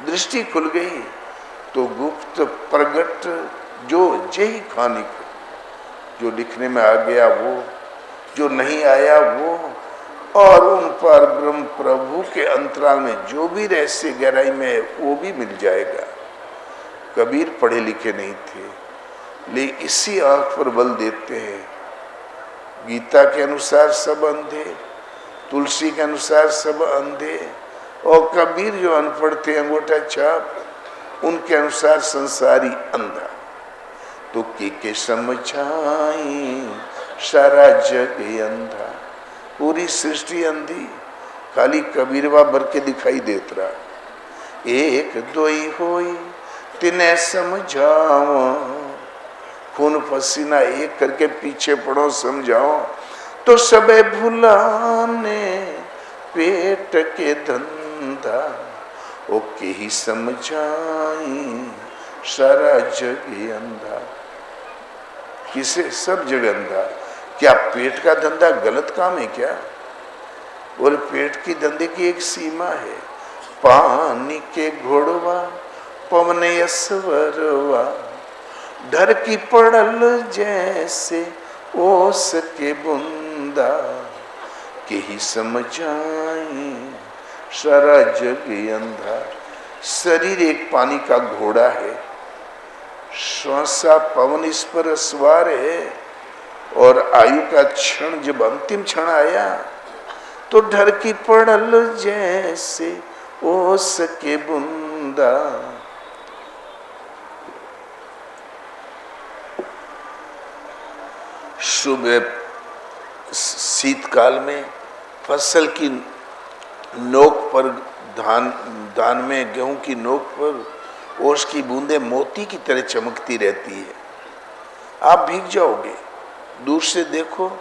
दृष्टि खुल गई तो गुप्त प्रगट जो जही खानिक, जो लिखने में आ गया वो, जो नहीं आया वो, और उन पर ब्रह्म प्रभु के अंतराल में जो भी रहस्य गहराई में है वो भी मिल जाएगा। कबीर पढ़े लिखे नहीं थे, लेकिन इसी आंख पर बल देते हैं। गीता के अनुसार सब अंधे, तुलसी के अनुसार सब अंधे, और कबीर जो अनपढ़ थे अंगूठा छाप, उनके अनुसार संसारी अंधा। तो के समझाई सारा जग अंधा, पूरी सृष्टि अंधी, खाली कबीरवा भर के दिखाई देत रहा। एक दोई होई तिन्हें समझाओ, खून पसीना एक करके पीछे पड़ो समझाओ। तो सबे भुलाने पेट के धंधा, ओके ही समझाई सारा जग अंधा। किसे? सब जग अंधा। क्या पेट का धंधा गलत काम है क्या? और पेट की धंधे की एक सीमा है। पानी के घोड़वा पवन यसवरवा, डर की पड़ल जैसे ओस के बुंदा, के ही समझाई सारा जग अंधा। शरीर एक पानी का घोड़ा है, श्वासा पवन इस पर सवार है, और आयु का क्षण जब अंतिम क्षण आया तो ढर की पड़ल जैसे ओस के बुंदा। सुबह शीतकाल में फसल की नोक पर, धान में गेहूं की नोक पर ओस की बूंदें मोती की तरह चमकती रहती है। आप भीग जाओगे। दूर से देखो,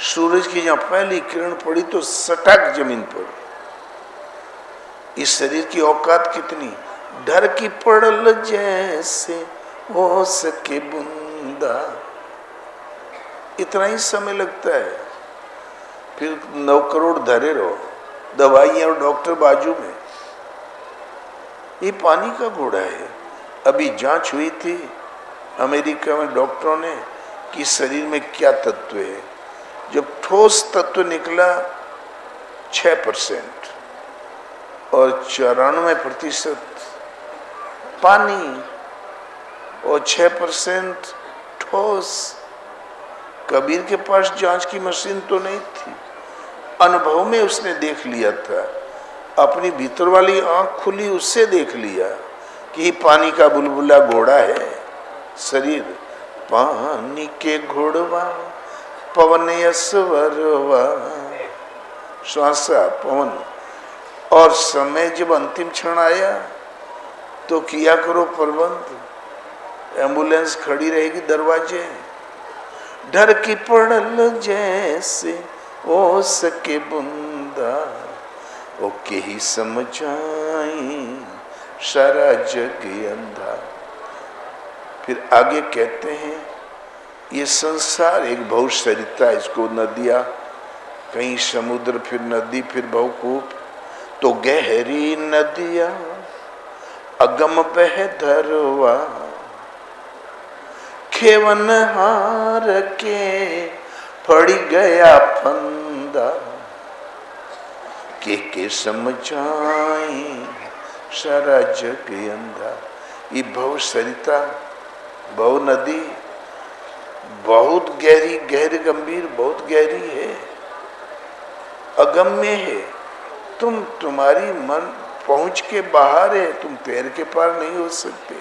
सूरज की जहाँ पहली किरण पड़ी तो सटक जमीन पर, इस शरीर की औकात कितनी? ढर की पड़ल जैसे हो सके बूंदा, इतना ही समय लगता है। फिर 9 करोड़ धरे रहो, दवाइयां और डॉक्टर बाजू में। ये पानी का घोड़ा है। अभी जांच हुई थी अमेरिका में डॉक्टरों ने कि शरीर में क्या तत्व है। जब ठोस तत्व निकला 6% और 94% पानी और 6% ठोस। कबीर के पास जांच की मशीन तो नहीं थी, अनुभव में उसने देख लिया था, अपनी भीतर वाली आंख खुली, उससे देख लिया कि पानी का बुलबुला घोड़ा है शरीर। पानी के घोड़वा पवन यसवरवा, श्वासा पवन। और समय जब अंतिम क्षण आया तो किया करो प्रबंध, एम्बुलेंस खड़ी रहेगी दरवाजे। डर की पड़ल जैसे हो सके बूंदा, ओके ही समझाई सारा जग अंधा। फिर आगे कहते हैं ये संसार एक भवसरिता, इसको नदियां, कहीं समुद्र फिर नदी फिर भवकूप। तो गहरी नदियां अगम बह धरवा, खेवन हार के पड़ी गया फंदा, के समझाई सारा जग अंधा। ये भव सरिता, भव नदी बहुत गहरी, गहरी गंभीर, बहुत गहरी है, अगम्य है। तुम्हारी मन पहुंच के बाहर है, तुम तैर के पार नहीं हो सकते।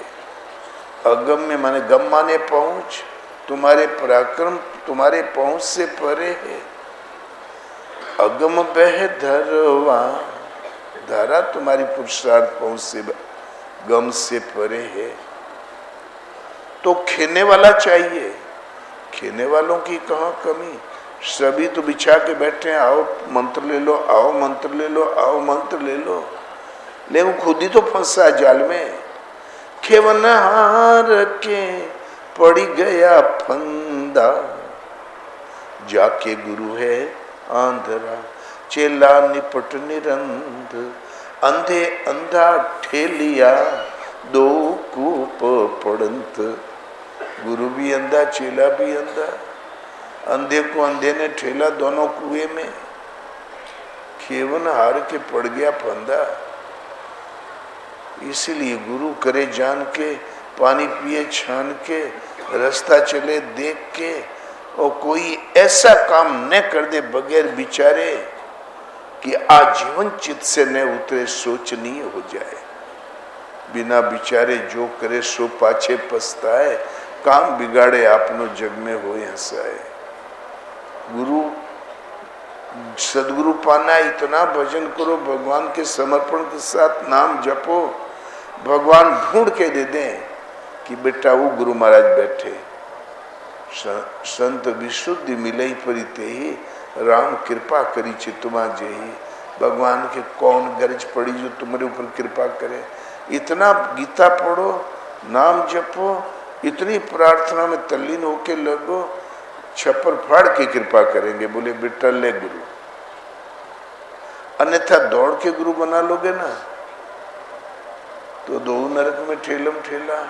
अगम्य माने, गम माने पहुंच, तुम्हारे पराक्रम तुम्हारे पहुंच से परे है। अगम बह धरवा, धारा तुम्हारी पुरुषार्थ पहुंच से, गम से परे है। तो खेने वाला चाहिए, खेने वालों की कहाँ कमी। सभी तो बिछा के बैठे हैं, आओ मंत्र ले लो, आओ मंत्र ले लो, आओ मंत्र ले लो, लेकिन खुद ही तो फंसा है जाल में। खेवन हार के पड़ी गया फंदा, जाके गुरु है आंधरा, चेला निपट निरंध। अंधे अंधा ठेलिया, दो कूप पड़ंत। गुरु भी अंधा, चेला भी अंधा। अंधे को अंधे ने ठेला दोनों कुएं में। खेवन हार के पड़ गया फंदा। इसीलिए गुरु करे जान के, पानी पिए छान के, रास्ता चले देख के, और कोई ऐसा काम न कर दे बगैर विचारे कि आजीवन चित्त से न उतरे, सोचनीय हो जाए। बिना विचारे जो करे सो पाछे पछताए, काम बिगाड़े आपनो जग में होए हंसाए। गुरु सदगुरु पाना, इतना भजन करो, भगवान के समर्पण के साथ नाम जपो, भगवान ढूंढ के दे दें कि बेटा वो गुरु महाराज बैठे। संत विशुद्धि मिलई परिते ही, राम कृपा करी चितुमा जेही। भगवान के कौन गरज पड़ी जो तुम्हारे ऊपर कृपा करे। इतना गीता पढ़ो, नाम जपो, इतनी प्रार्थना में तल्लीन होके लगो, छप्पर फाड़ के कृपा करेंगे। बोले बेटा ले गुरु, अन्यथा दौड़ के गुरु बना लोगे ना तो दो नरक में ठेलम ठेला।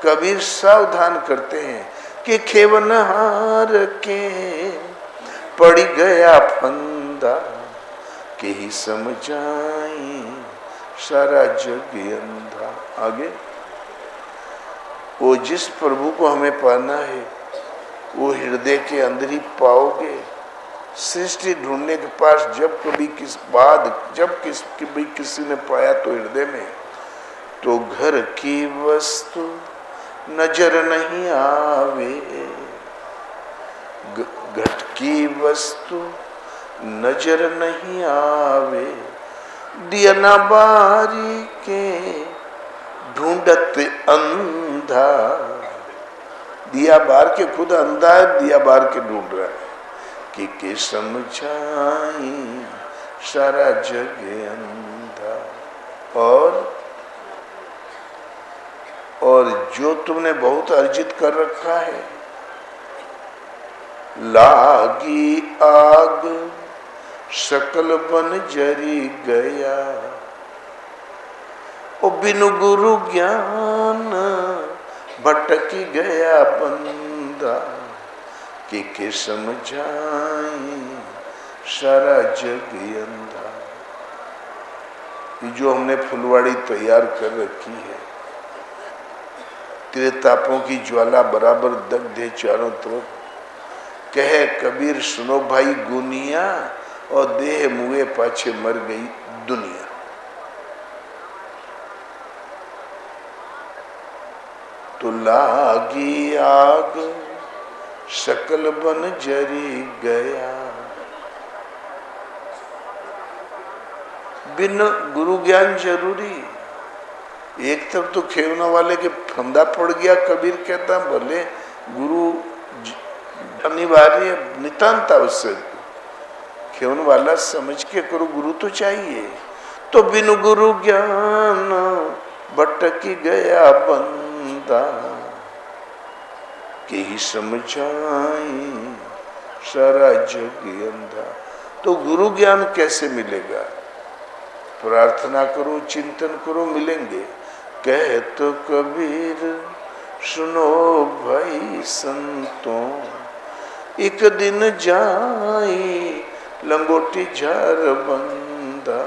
कबीर सावधान करते हैं कि खेवन हार के पड़ी गया फंदा, के ही समझाई सारा जग अंधा। आगे, वो जिस प्रभु को हमें पाना है वो हृदय के अंदर ही पाओगे। सृष्टि ढूंढने के पास जब कभी किसी ने पाया तो हृदय में। तो घर की वस्तु नजर नहीं आवे, घट की वस्तु नजर नहीं आवे, दिया ना बारी के ढूंढत अंधा। दिया बार के खुद अंधा है, दिया बार के ढूंढ रहा है कि समझाई सारा जग अंधा। और जो तुमने बहुत अर्जित कर रखा है, लागी आग सकल बन जरी गया, ओ बिनु गुरु ज्ञान भटकी गया बंदा, के समझाई सारा जग अंधा। जो हमने फुलवाड़ी तैयार कर रखी है, तेरे तापों की ज्वाला बराबर दग्ध है चारों तरफ। कहे कबीर सुनो भाई गुनिया, और देह मुए पाछे मर गई दुनिया। तो लागी आग सकल बन जरी गया, बिन गुरु ज्ञान जरूरी। एक तरफ तो खेवने वाले के फंदा पड़ गया, कबीर कहता भले गुरु अनिवार्य नितांत आवश्यक, खेवने वाला समझ के करो, गुरु तो चाहिए। तो बिन गुरु ज्ञान भटकी गया बंदा, के ही समझाई सारा जग अंधा। तो गुरु ज्ञान कैसे मिलेगा? प्रार्थना करो, चिंतन करो, मिलेंगे। कहे तो कबीर सुनो भाई संतों, एक दिन जाई लंगोटी झार बंदा।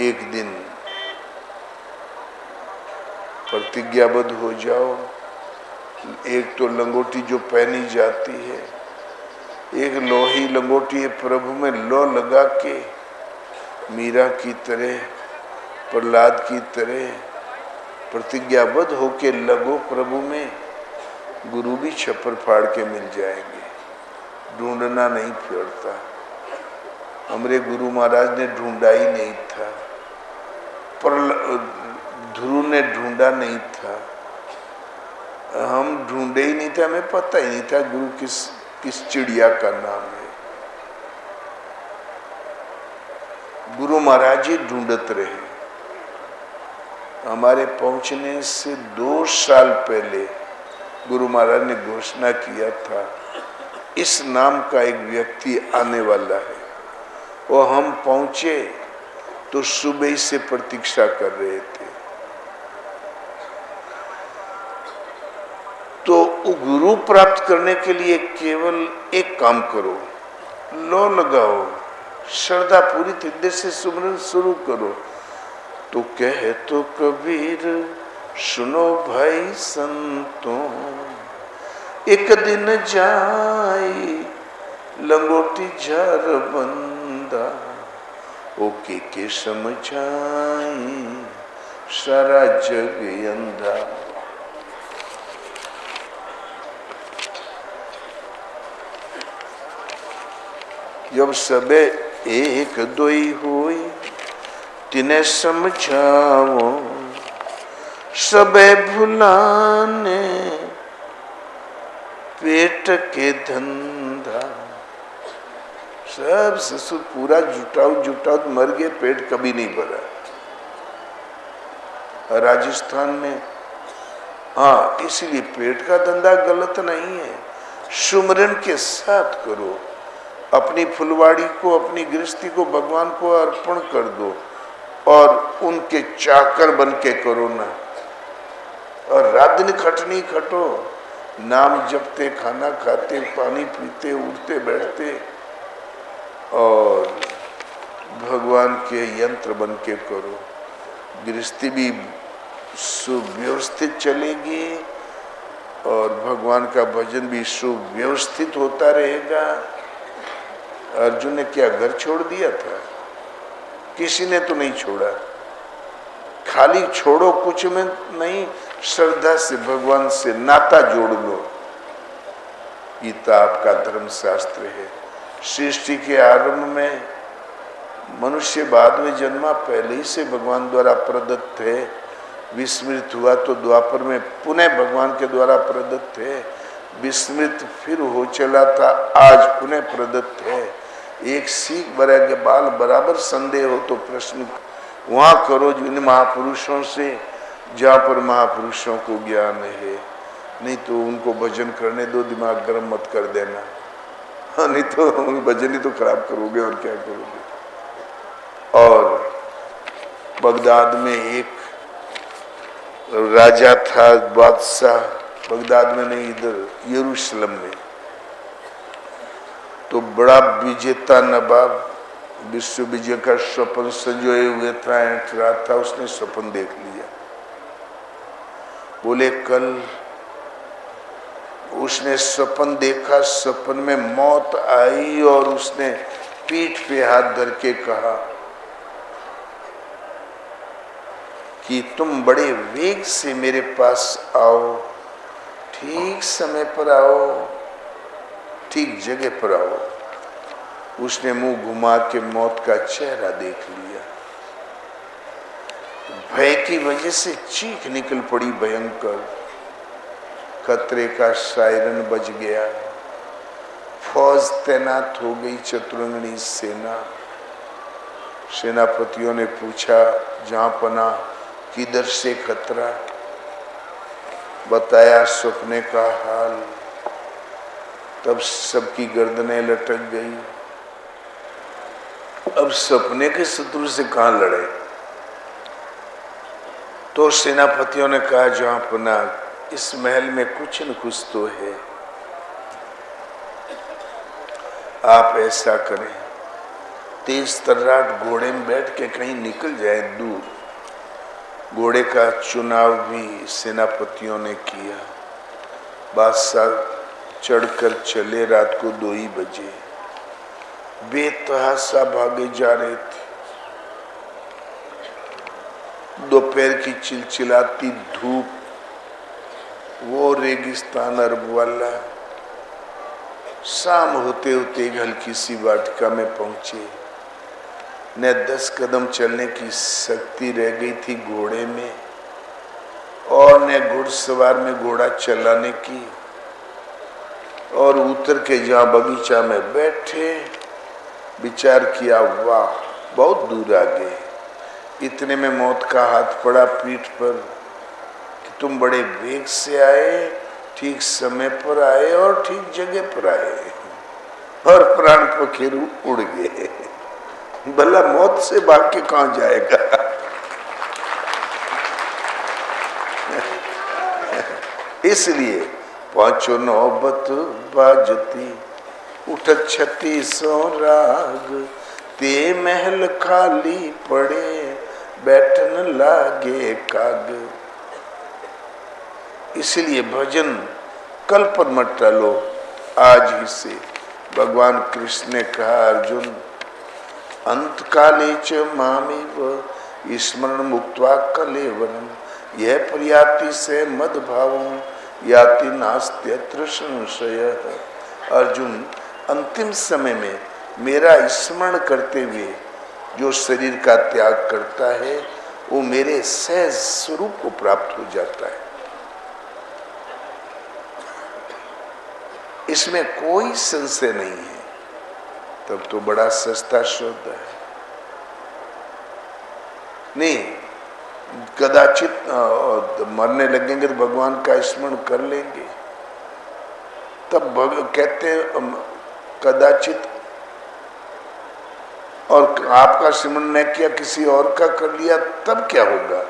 एक दिन प्रतिज्ञाबद्ध हो जाओ। एक तो लंगोटी जो पहनी जाती है, एक लोही लंगोटी है, प्रभु में लो लगा के मीरा की तरह, प्रहलाद की तरह प्रतिज्ञाबद्ध होके लगो प्रभु में। गुरु भी छप्पर फाड़ के मिल जाएंगे, ढूंढना नहीं पड़ता। हमारे गुरु महाराज ने ढूंढा ही नहीं था, ध्रुव ने ढूंढा नहीं था, हम ढूंढे ही नहीं थे, हमें पता ही नहीं था गुरु किस चिड़िया का नाम है। गुरु महाराज ही ढूंढते रहे। हमारे पहुंचने से 2 साल पहले गुरु महाराज ने घोषणा किया था, इस नाम का एक व्यक्ति आने वाला है। और हम पहुंचे तो सुबह से प्रतीक्षा कर रहे थे। तो गुरु प्राप्त करने के लिए केवल एक काम करो, लो लगाओ, श्रद्धा पूरी हृदय से सुमरन शुरू करो। तो कहे तो कबीर सुनो भाई संतों, एक दिन जाई लंगोटी झार बंदा, ओ के समझाई सारा जग अंधा। जब सबे एक दोई हुई तिन्हें समझाओ, सबे भुलाने पेट के धंधा। सब ससुर पूरा जुटाओ मर गए, पेट कभी नहीं भरा। राजस्थान में हाँ, इसलिए पेट का धंधा गलत नहीं है, सुमरन के साथ करो। अपनी फुलवाड़ी को, अपनी गृहस्थी को भगवान को अर्पण कर दो और उनके चाकर बन के करो ना। और रात दिन खटनी खटो, नाम जपते, खाना खाते, पानी पीते, उठते बैठते और भगवान के यंत्र बन के करो। गृहस्थी भी सुव्यवस्थित चलेगी और भगवान का भजन भी सुव्यवस्थित होता रहेगा। अर्जुन ने क्या घर छोड़ दिया था? किसी ने तो नहीं छोड़ा। खाली छोड़ो कुछ में नहीं, श्रद्धा से भगवान से नाता जोड़ लो। गीता आपका धर्म शास्त्र है। सृष्टि के आरंभ में मनुष्य बाद में जन्मा, पहले ही से भगवान द्वारा प्रदत्त है। विस्मृत हुआ तो द्वापर में पुनः भगवान के द्वारा प्रदत्त है। विस्मृत फिर हो चला था, आज पुनः प्रदत्त है। एक सीख बरा के बाल बराबर संदेह हो तो प्रश्न वहां करो जिन महापुरुषों से जहां पर महापुरुषों को ज्ञान है, नहीं तो उनको भजन करने दो, दिमाग गर्म मत कर देना। हाँ, नहीं तो भजन ही तो खराब करोगे और क्या करोगे। और बगदाद में एक राजा था, बादशाह, बगदाद में नहीं, इधर यरूशलेम में, तो बड़ा विजेता नवाब, विश्व विजय का स्वप्न संजोए हुए था, ऐंठ रहा था। उसने स्वप्न देख लिया। बोले कल उसने स्वप्न देखा, स्वप्न में मौत आई और उसने पीठ पे हाथ धर के कहा कि तुम बड़े वेग से मेरे पास आओ, ठीक समय पर आओ, ठीक जगह पर आओ। उसने मुंह घुमा के मौत का चेहरा देख लिया। भय की वजह से चीख निकल पड़ी भयंकर। खतरे का सायरन बज गया। फौज तैनात हो गई, चतुरंगनी सेना। सेनापतियों ने पूछा जहां पना किधर से खतरा, बताया सपने का हाल। तब सबकी गर्दनें लटक गई। अब सपने के शत्रु से कहां लड़े। तो सेनापतियों ने कहा जहां पना इस महल में कुछ न कुछ तो है, आप ऐसा करें, तेज तर्राट घोड़े में बैठ के कहीं निकल जाए दूर। घोड़े का चुनाव भी सेनापतियों ने किया। बादशाह चढ़कर चले। रात को 2 ही बजे बेतहाशा भागे जा रहे थे। दोपहर की चिलचिलाती धूप, वो रेगिस्तान अरब वाला। शाम होते होते एक हल्की सी वाटिका में पहुंचे। न 10 कदम चलने की शक्ति रह गई थी घोड़े में, और न घुड़सवार में घोड़ा चलाने की। और उतर के जहां बगीचा में बैठे, विचार किया वाह बहुत दूर आ गए। इतने में मौत का हाथ पड़ा पीठ पर कि तुम बड़े वेग से आए, ठीक समय पर आए और ठीक जगह पर आए, और प्राण पखेरु उड़ गए। भला मौत से भाग के कहां जाएगा। इसलिए पांचों नौबत बाजती, उठत 36 राग, ते महल खाली पड़े, बैठन लागे काग। इसलिए भजन कल पर मत टालो, आज ही से। भगवान कृष्ण ने कहा अर्जुन, अंत काले च मामेव स्मरण मुक्त्वा कलेवरम, यह प्रयाति से मद भावम याति नास्त्यत्र संशय। अर्जुन, अंतिम समय में मेरा स्मरण करते हुए जो शरीर का त्याग करता है, वो मेरे सहज स्वरूप को प्राप्त हो जाता है। इसमें कोई संशय नहीं है। तब तो बड़ा सस्ता सौदा है। नहीं, कदाचित मरने लगेंगे तो भगवान का स्मरण कर लेंगे, तब कहते कदाचित, और आपका स्मरण न किया, किसी और का कर लिया, तब क्या होगा।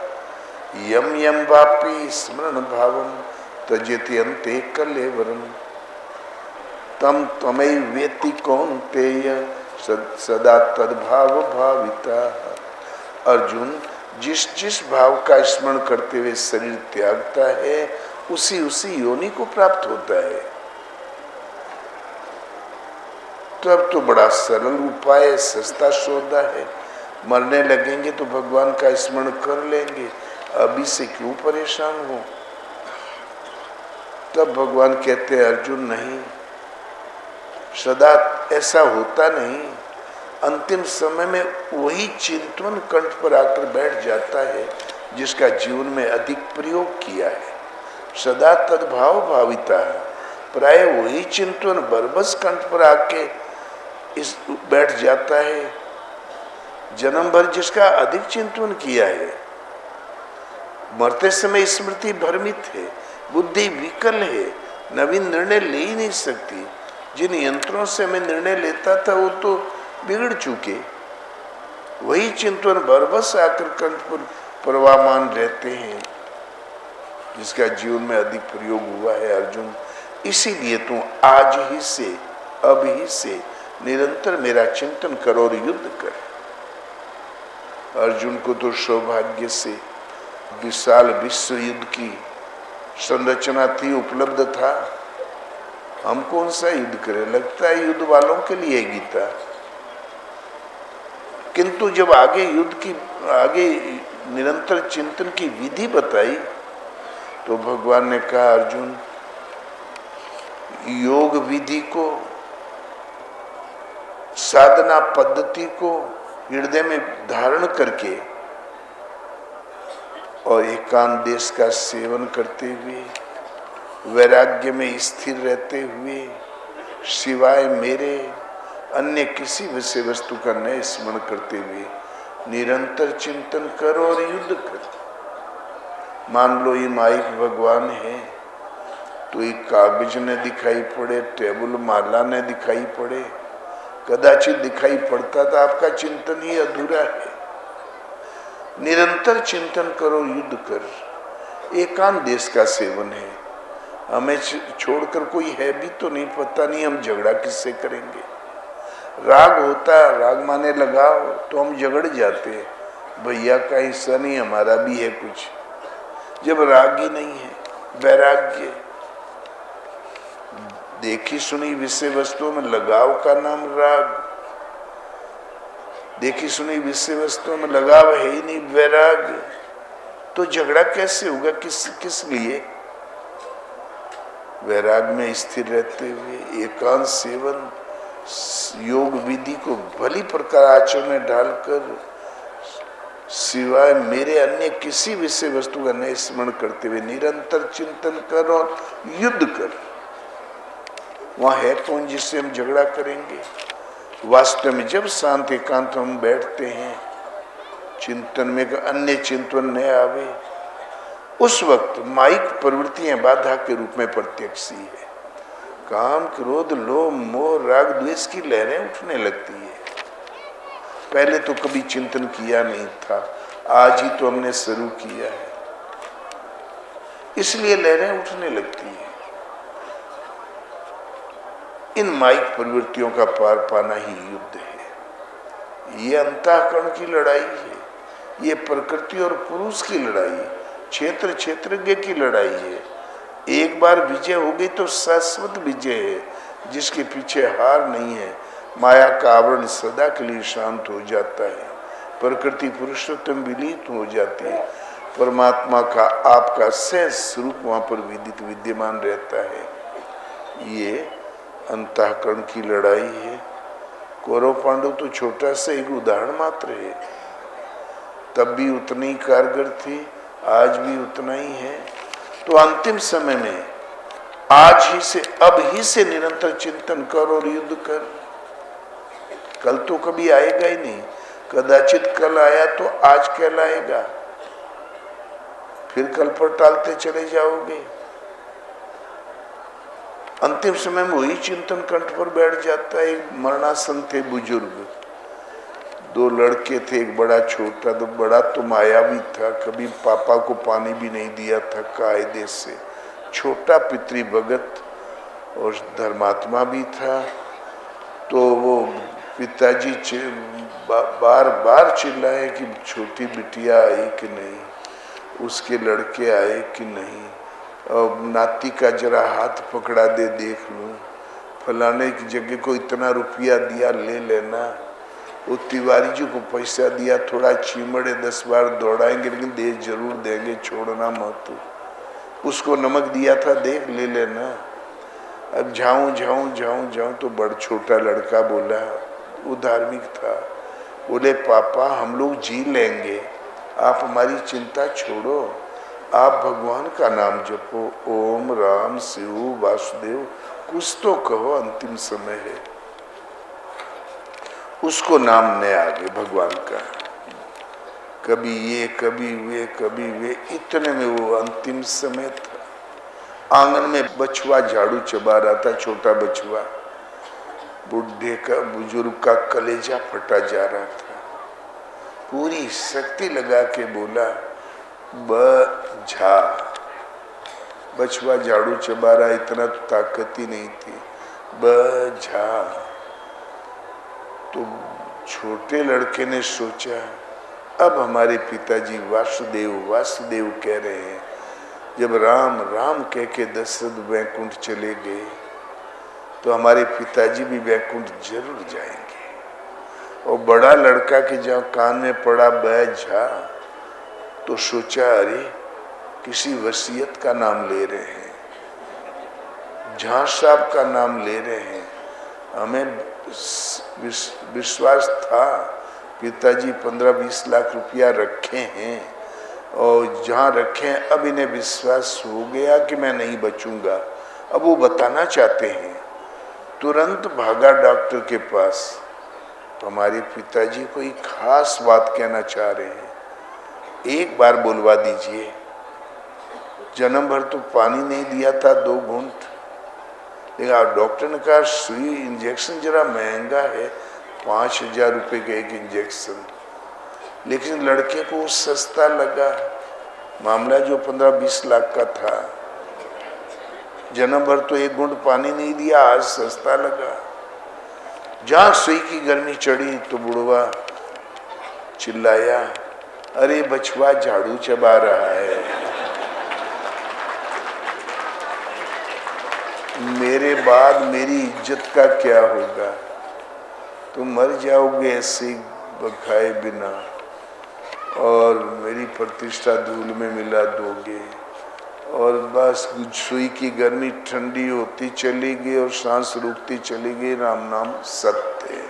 यम यम वापी स्मरण भावम तजेति अन्ते कलेवरम, तम तमई वेति कौन्तेय सदा तद्भाव भाविता। अर्जुन, जिस जिस भाव का स्मरण करते हुए शरीर त्यागता है, उसी उसी योनि को प्राप्त होता है। तब तो बड़ा सरल उपाय, सस्ता सौदा है। मरने लगेंगे तो भगवान का स्मरण कर लेंगे, अभी से क्यों परेशान हो। तब भगवान कहते हैं अर्जुन नहीं, सदा ऐसा होता नहीं। अंतिम समय में वही चिंतन कंठ पर आकर बैठ जाता है जिसका जीवन में अधिक प्रयोग किया है। सदा तद्भाव भाविता है, प्राय वही चिंतन बरबस कंठ पर आके इस बैठ जाता है। जन्म भर जिसका अधिक चिंतन किया है, मरते समय स्मृति भ्रमित है, बुद्धि विकल है, नवीन निर्णय ले ही नहीं सकती। जिन यंत्रों से मैं निर्णय लेता था वो तो बिगड़ चुके। वही चिंतन बरबस आकर कंठ पर प्रवाहमान रहते हैं, जिसका जीवन में अधिक प्रयोग हुआ है अर्जुन। इसीलिए तू आज ही से, अब ही से निरंतर मेरा चिंतन कर और युद्ध कर। अर्जुन को तो सौभाग्य से विशाल विश्व युद्ध की संरचना थी, उपलब्ध था। हम कौन सा युद्ध करें? लगता है युद्ध वालों के लिए गीता। किंतु जब आगे युद्ध की, आगे निरंतर चिंतन की विधि बताई तो भगवान ने कहा, अर्जुन योग विधि को, साधना पद्धति को हृदय में धारण करके और एकांत देश का सेवन करते हुए, वैराग्य में स्थिर रहते हुए, सिवाय मेरे अन्य किसी विषय वस्तु का न स्मरण करते हुए निरंतर चिंतन कर और युद्ध कर। मान लो ये माइक भगवान है तो एक कागज न दिखाई पड़े, टेबल माला न दिखाई पड़े, कदाचित दिखाई पड़ता था, आपका चिंतन ही अधूरा है। निरंतर चिंतन करो, युद्ध कर। एकांत देश का सेवन है। हमें छोड़कर कोई है भी तो नहीं, पता नहीं हम झगड़ा किससे करेंगे। राग होता, राग माने लगाओ, तो हम झगड़ जाते, भैया का हिस्सा नहीं, हमारा भी है कुछ। जब राग ही नहीं है, वैराग्य, देखी सुनी विषय वस्तुओं में लगाव का नाम राग। देखी सुनी विषय वस्तुओं में लगाव है ही नहीं, वैराग, तो झगड़ा कैसे होगा? किस लिए? वैराग में स्थिर रहते हुए एकांत सेवन, योग विधि को भली प्रकार आचरण में डालकर, सिवाय मेरे अन्य किसी विषय वस्तु का न स्मरण करते हुए निरंतर चिंतन कर और युद्ध कर। वहां है कौन जिससे हम झगड़ा करेंगे? वास्तव में जब शांत एकांत हम बैठते हैं, चिंतन में अन्य चिंतन न आवे, उस वक्त माइक प्रवृत्तियां बाधा के रूप में प्रत्यक्ष ही है। काम, क्रोध, लोभ, मोह, राग, द्वेष की लहरें उठने लगती है। पहले तो कभी चिंतन किया नहीं था, आज ही तो हमने शुरू किया है, इसलिए लहरें उठने लगती है। इन माइक प्रवृत्तियों का पार पाना ही युद्ध है। ये अंतःकरण की लड़ाई है, ये प्रकृति और पुरुष की लड़ाई है, क्षेत्र क्षेत्रज्ञ की लड़ाई है। एक बार विजय हो गई तो शाश्वत विजय है, जिसके पीछे हार नहीं है। माया का आवरण सदा के लिए शांत हो जाता है, प्रकृति पुरुषोत्तम विलीन हो जाती है, परमात्मा का आपका सहज स्वरूप वहां पर विदित विद्यमान रहता है। ये अंतःकरण की लड़ाई है। कौरव पांडव तो छोटा सा एक उदाहरण मात्र है, तब भी उतनी कारगर थी, आज भी उतना ही है। तो अंतिम समय में आज ही से, अब ही से निरंतर चिंतन कर और युद्ध कर। कल तो कभी आएगा ही नहीं, कदाचित कल आया तो आज कहलाएगा, फिर कल पर टालते चले जाओगे। अंतिम समय में वही चिंतन कंठ पर बैठ जाता है। एक मरणासन थे बुजुर्ग, दो लड़के थे, एक बड़ा छोटा। तो बड़ा तो मायावी था, कभी पापा को पानी भी नहीं दिया था कायदे से। छोटा पितृ भगत और धर्मात्मा भी था। तो वो पिताजी बार बार चिल्लाए कि छोटी बिटिया आई कि नहीं, उसके लड़के आए कि नहीं, और नाती का जरा हाथ पकड़ा दे, देख लूं, फलाने की जगह को इतना रुपया दिया, ले लेना। वो तिवारी जी को पैसा दिया, थोड़ा चिमड़े 10 बार दौड़ाएंगे लेकिन दे जरूर देंगे, छोड़ना मत। उसको नमक दिया था, देख ले लेना। अब जाऊं जाऊं जाऊं जाऊं तो बड़ छोटा लड़का बोला, वो धार्मिक था, बोले पापा हम लोग जी लेंगे, आप हमारी चिंता छोड़ो, आप भगवान का नाम जपो, ओम राम शिव वासुदेव, कुछ तो कहो, अंतिम समय है। उसको नाम न आवे भगवान का। कभी ये कभी वे, इतने में वो अंतिम समय था। आंगन में बछुआ झाड़ू चबा रहा था, छोटा बछुआ। बुढ़े का, बुजुर्ग का कलेजा फटा जा रहा था। पूरी शक्ति लगा के बोला, बझा। बछुआ झाड़ू चबा रहा, इतना तो ताकत ही नहीं थी। बझा। तो छोटे लड़के ने सोचा, अब हमारे पिताजी वासुदेव वासुदेव कह रहे हैं, जब राम राम कह के दशरथ वैकुंठ चले गए तो हमारे पिताजी भी वैकुंठ जरूर जाएंगे। और बड़ा लड़का के जहाँ कान में पड़ा बझा, तो सोचा, अरे किसी वसीयत का नाम ले रहे हैं, झा साहब का नाम ले रहे हैं। हमें विश्वास था पिताजी 15-20 लाख रुपया रखे हैं, और जहाँ रखे हैं अब इन्हें विश्वास हो गया कि मैं नहीं बचूंगा। अब वो बताना चाहते हैं। तुरंत भागा डॉक्टर के पास। हमारे पिताजी कोई खास बात कहना चाह रहे हैं, एक बार बुलवा दीजिए। जन्म भर तो पानी नहीं दिया था, 2 घूंट। लेकिन डॉक्टर ने कहा, सुई इंजेक्शन जरा महंगा है, 5,000 रुपये का एक इंजेक्शन। लेकिन लड़के को सस्ता लगा। मामला जो 15-20 लाख का था, जन्म भर तो 1 घूंट पानी नहीं दिया, आज सस्ता लगा। जहाँ सुई की गर्मी चढ़ी तो बुढ़वा चिल्लाया, अरे बछुआ झाड़ू चबा रहा है, मेरे बाद मेरी इज्जत का क्या होगा? तुम मर जाओगे ऐसे बखाए बिना, और मेरी प्रतिष्ठा धूल में मिला दोगे। और बस सुई की गर्मी ठंडी होती चली गई और सांस रुकती चली गई। राम नाम सत्य है।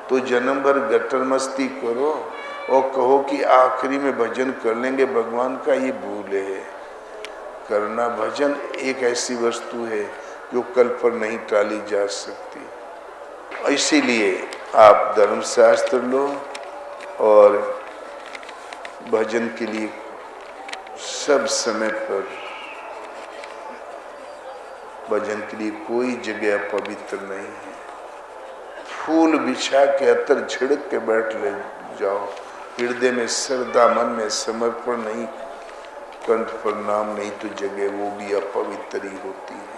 तो जन्म भर गटर मस्ती करो और कहो कि आखिरी में भजन कर लेंगे भगवान का, ये भूल है। करना भजन एक ऐसी वस्तु है जो कल पर नहीं टाली जा सकती। इसीलिए आप धर्मशास्त्र लो और भजन के लिए सब समय पर, भजन के लिए कोई जगह पवित्र नहीं है। फूल बिछा के अतर छिड़क के बैठ ले जाओ, हृदय में श्रद्धा, मन में समर्पण नहीं, कंठ पर नाम नहीं, तो जगह वो भी अपवित्र ही होती है।